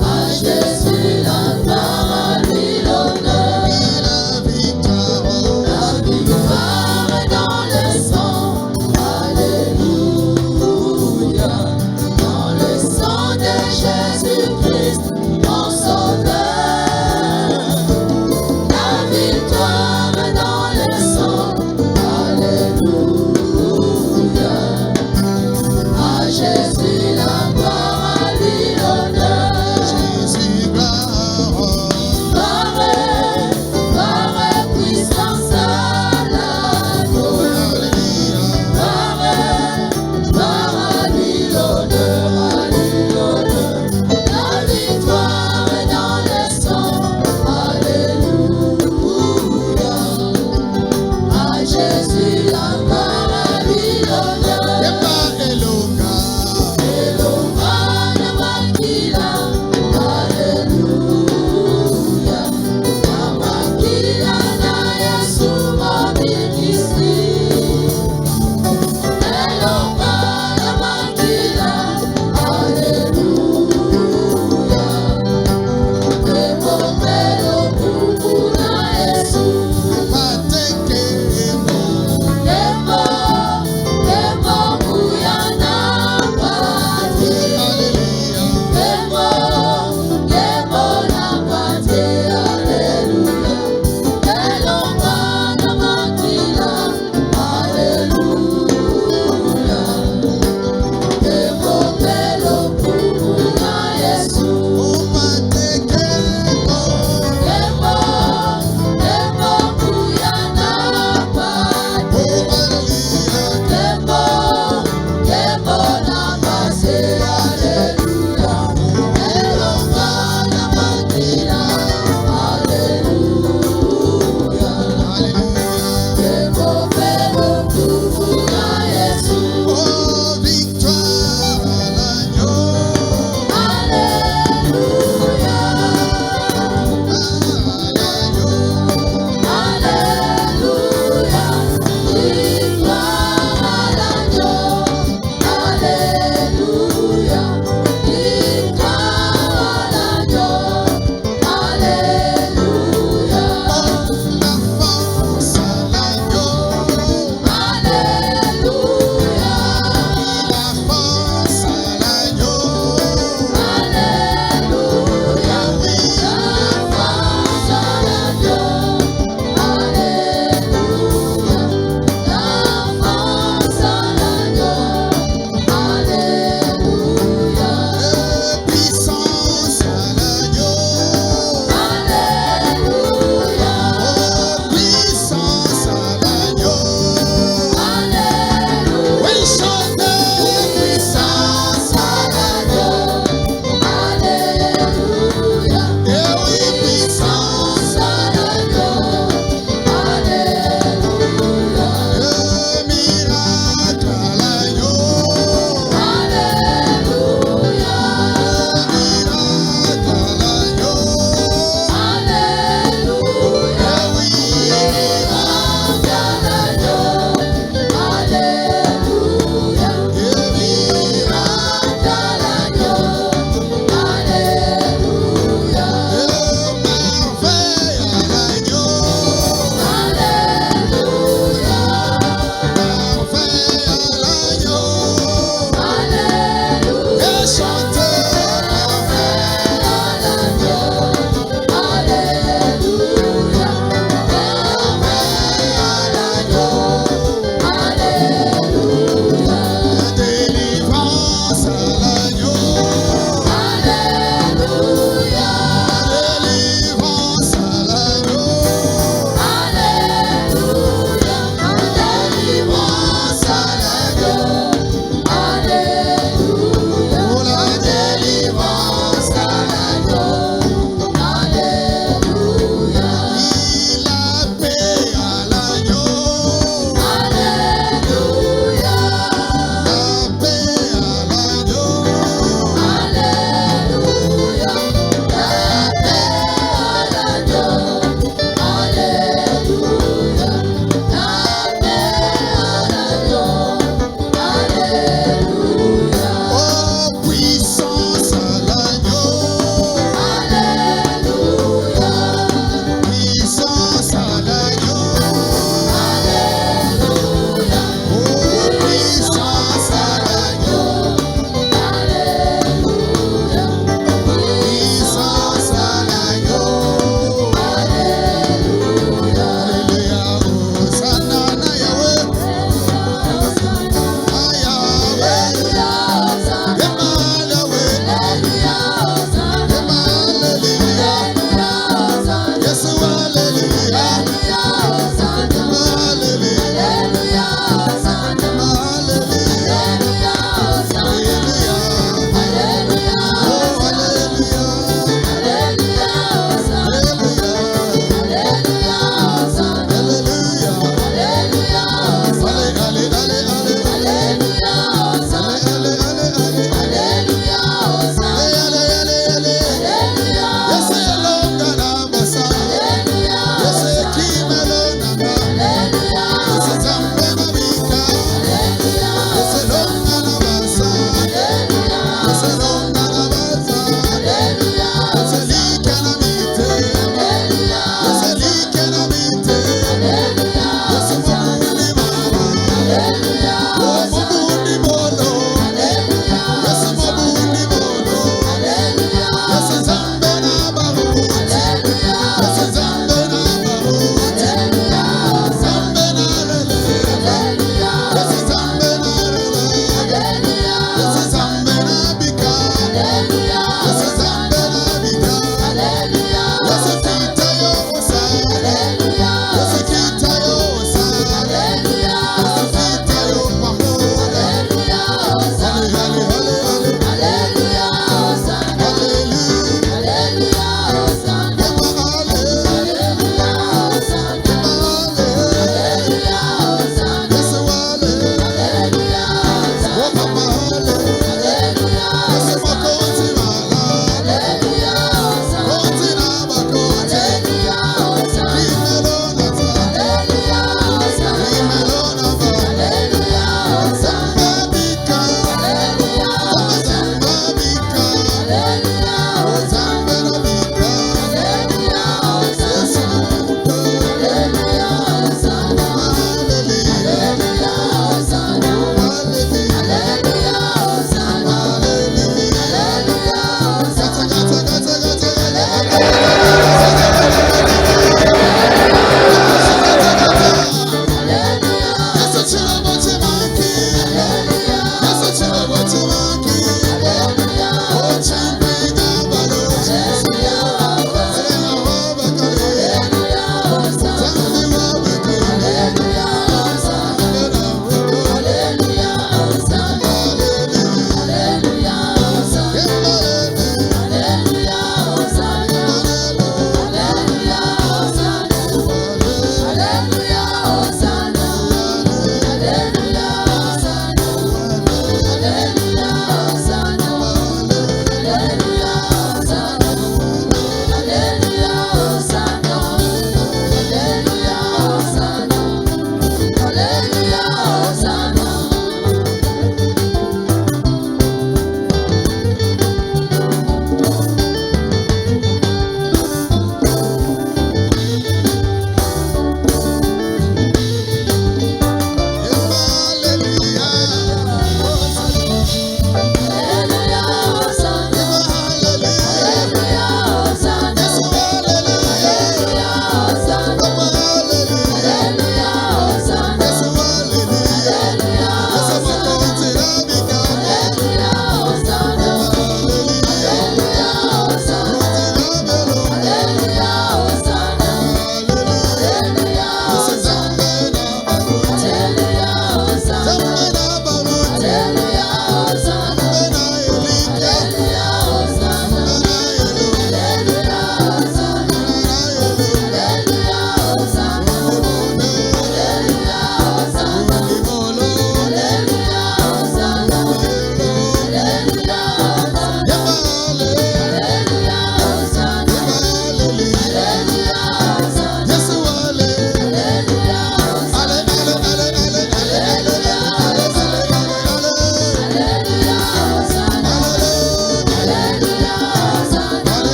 À Jésus la gloire, à lui l'honneur. Oui, la victoire est dans le sang. Alléluia. Dans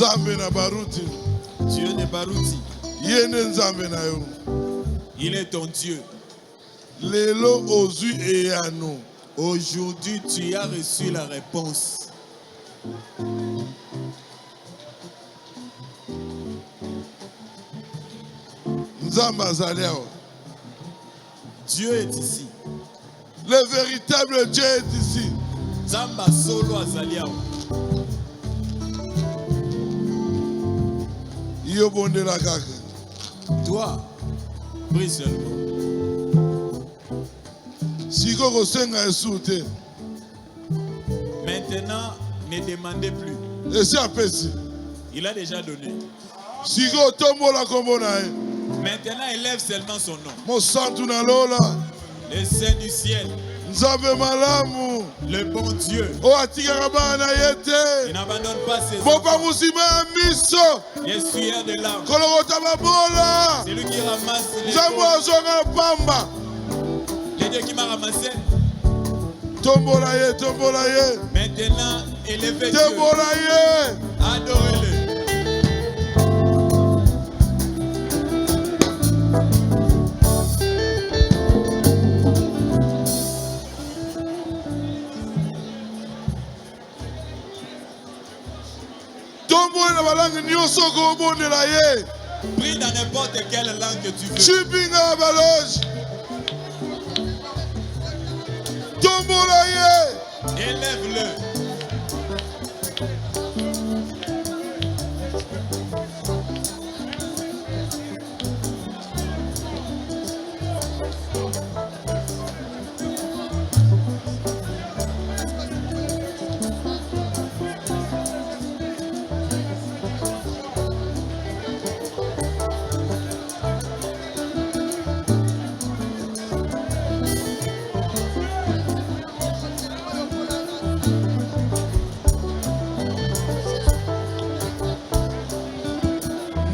Nzambe na baruti. Dieu de Baruti. Yene nzambe na yo. Il est ton Dieu. Lelo ozu eyano. Aujourd'hui, tu as reçu la réponse. Nzambe azali awa. Dieu est ici. Le véritable Dieu est ici. Zamba solo azali awa. Yo bondela kaka. Toi, prie seulement. Siko kosenga esu te. Maintenant, ne demandez plus. Esi apesi. Il a déjà donné. Siko tombola kombo na ye. Maintenant, élève seulement son nom. Mosantu na lola. Le Saint du ciel, Nzambe malamu. le bon Dieu. O atikaka bana na ye Il te. n'abandonne pas ses Mopa enfants. musima ya miso. L'essueur de larmes. Kolokota babola. C'est lui qui ramasse les Nzambe pauvres. azonga pamba. Le Dieu qui m'a ramassé. Tombola ye, tombola ye. Maintenant, élevez Dieu. Tombola ye. Adorez-le. Tombola na balangi nyonso kobondela ye. Prie dans n'importe quelle langue que tu veux. Chipinga baloge. Tombola ye. Élève-le.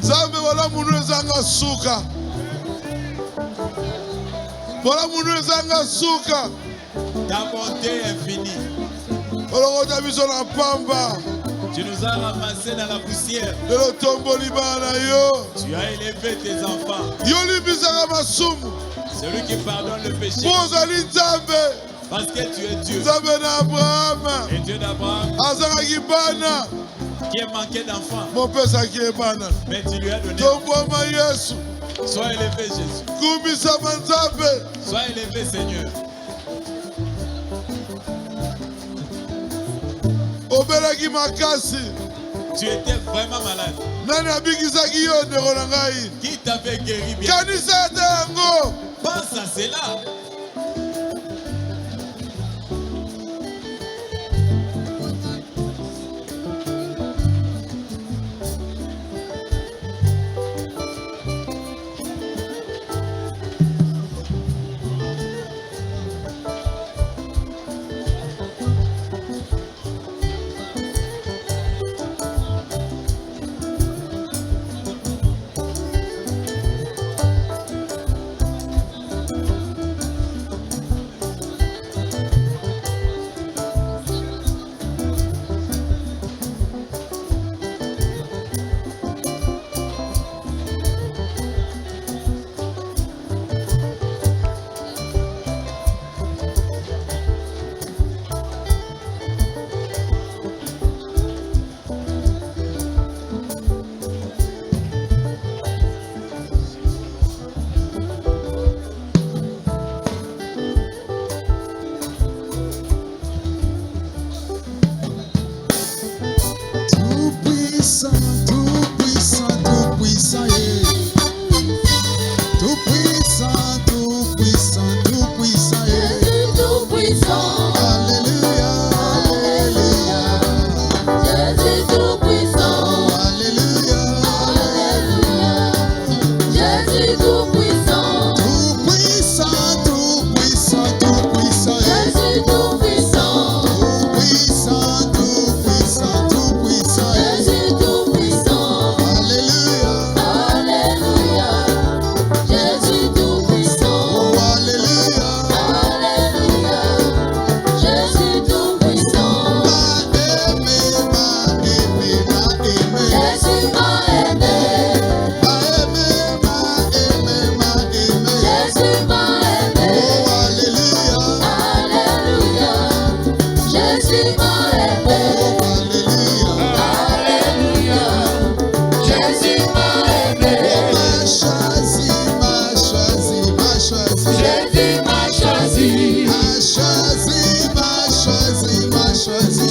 Nzambe wala munu ezanga suka. Wala munu ezanga suka. Ta bonté infinie. Olokota biso na pamba. Tu nous as ramassés dans la poussière. Lelo tomboli bana yo. Tu as élevé tes enfants. Yo libisaka masumu. Celui qui pardonne le péché. Bozali Nzambe. Parce que tu es Dieu. Nzambe na Abraham. Et Dieu d'Abraham Azalaki bana. qui est manqué d'enfants. Mopesaki ye bana. Mais tu lui as donné. Tomboma Yesu. Sois élevé Jésus. Kumisama Nzambe. Sois élevé Seigneur. Obelaki makasi. Tu étais vraiment malade. Nani abikisaki yo ndeko na ngai. Qui t'avait guéri bien? Kanisa ete yango. Pense à cela.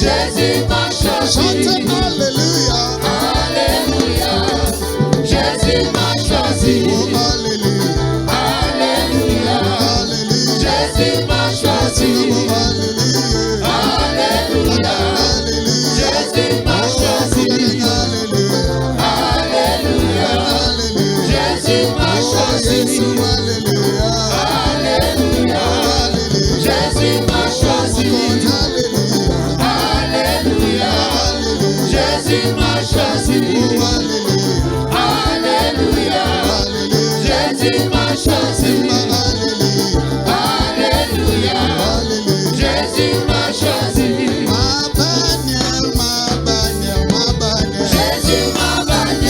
Jésus m'a choisi. Chantez Alléluia. Alléluia. Jésus m'a choisi. Oh, Alléluia. Alléluia. Alléluia. Jésus m'a choisi. Alléluia. Alléluia. Alléluia. Jésus m'a choisi. Alléluia. Alléluia. Alléluia. Jésus m'a choisi. Alléluia. Alléluia. Jésus m'a choisi. Alléluia. Jésus m'a choisi. Alléluia. Jésus m'a choisi. Alléluia. Jésus m'a choisi. Jésus m'a bagné.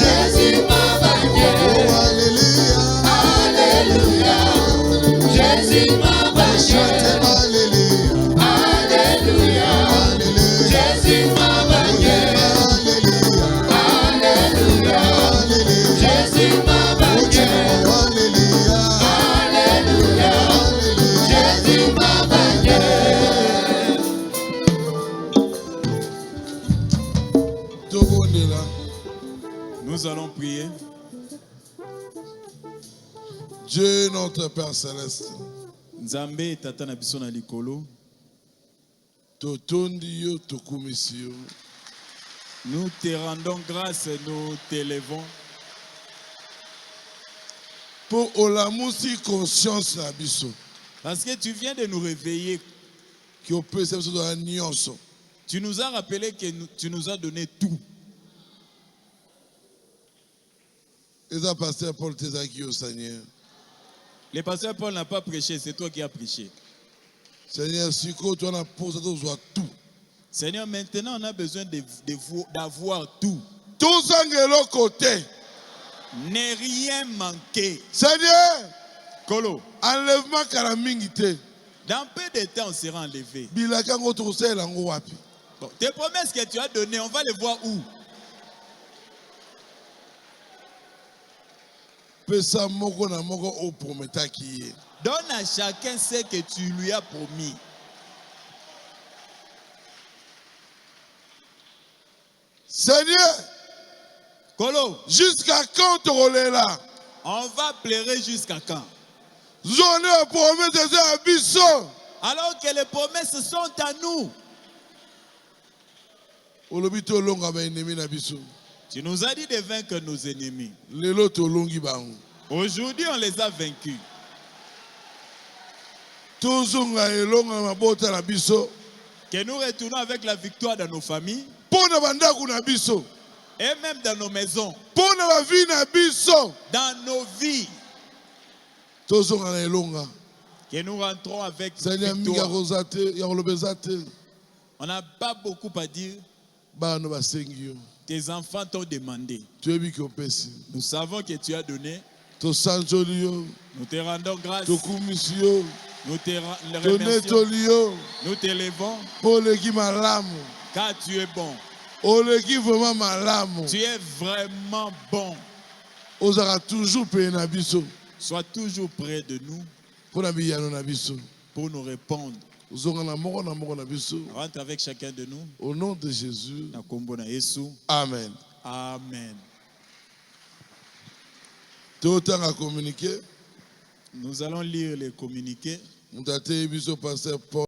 Jésus m'a bagné. Alléluia. Jésus m'a bagné. Alléluia. Jésus m'a bagné. Alléluia. Jésus m'a bagné. Alléluia. Jésus m'a bagné. Nous allons prier. Dieu notre Père Céleste, Nzambe tata na biso na likolo. totondi yo tokumisi yo. Nous te rendons grâce, nous t'élevons. Po olamusi conscience na biso. Parce que tu viens de nous réveiller. Ki opesa biso do nyonso. Tu nous as rappelé que tu nous as donné tout. Eza pasteur Paul Tezaki au Seigneur. Le pasteur Paul n'a pas prêché, c'est toi qui as prêché. Seigneur, siko tu as posé tout. Seigneur, maintenant on a besoin d'avoir tout. Tout sangelo côté. Ne rien manquer. Seigneur, Kolo, enlèvement karamingité. dans peu de temps on sera enlevé. Bilaka ngoto sela ngo wapi. Bon, tes promesses que tu as données, on va les voir où? Pesa moko na moko o prometaki ye. Donne à chacun ce que tu lui as promis. Seigneur, Kolo, jusqu'à quand tu roules là? on va pleurer jusqu'à quand? J'en ai promis de faire biso. Alors que les promesses sont à nous. Olobito longa ba ennemi na biso. Tu nous as dit de vaincre nos ennemis. Lelo to longi bango. Aujourd'hui, on les a vaincus. Tozonga elonga mabota na biso. Que nous retournons avec la victoire dans nos familles Pona bandaku na biso. et même dans nos maisons, Pona ba vie na biso. dans nos vies. Tozonga na elonga. Que nous rentrons avec Seigneur minga victoire. rozate ya olobezate. On n'a pas beaucoup à dire. Bano basengi yo. Tes enfants t'ont demandé. Tu es bi ki opesi. Nous savons que tu as donné. To sanjoli yo. Nous te rendons grâce. To kumisi yo. Nous te To remercions. netoli yo. Nous t'élevons Oleki malamu. car tu es bon. Oleki vraiment malamu. Tu es vraiment bon. Ozaka toujours peye na biso. Sois toujours près de nous Pona biyano na biso. pour nous répondre. Ozonga na moko na biso. Rentre avec chacun de nous. Au nom de Jésus. Na kombo na Yesu. Amen. Amen. Totanga communiquer. Nous allons lire les communiqués. Mutate biso pasteur Paul.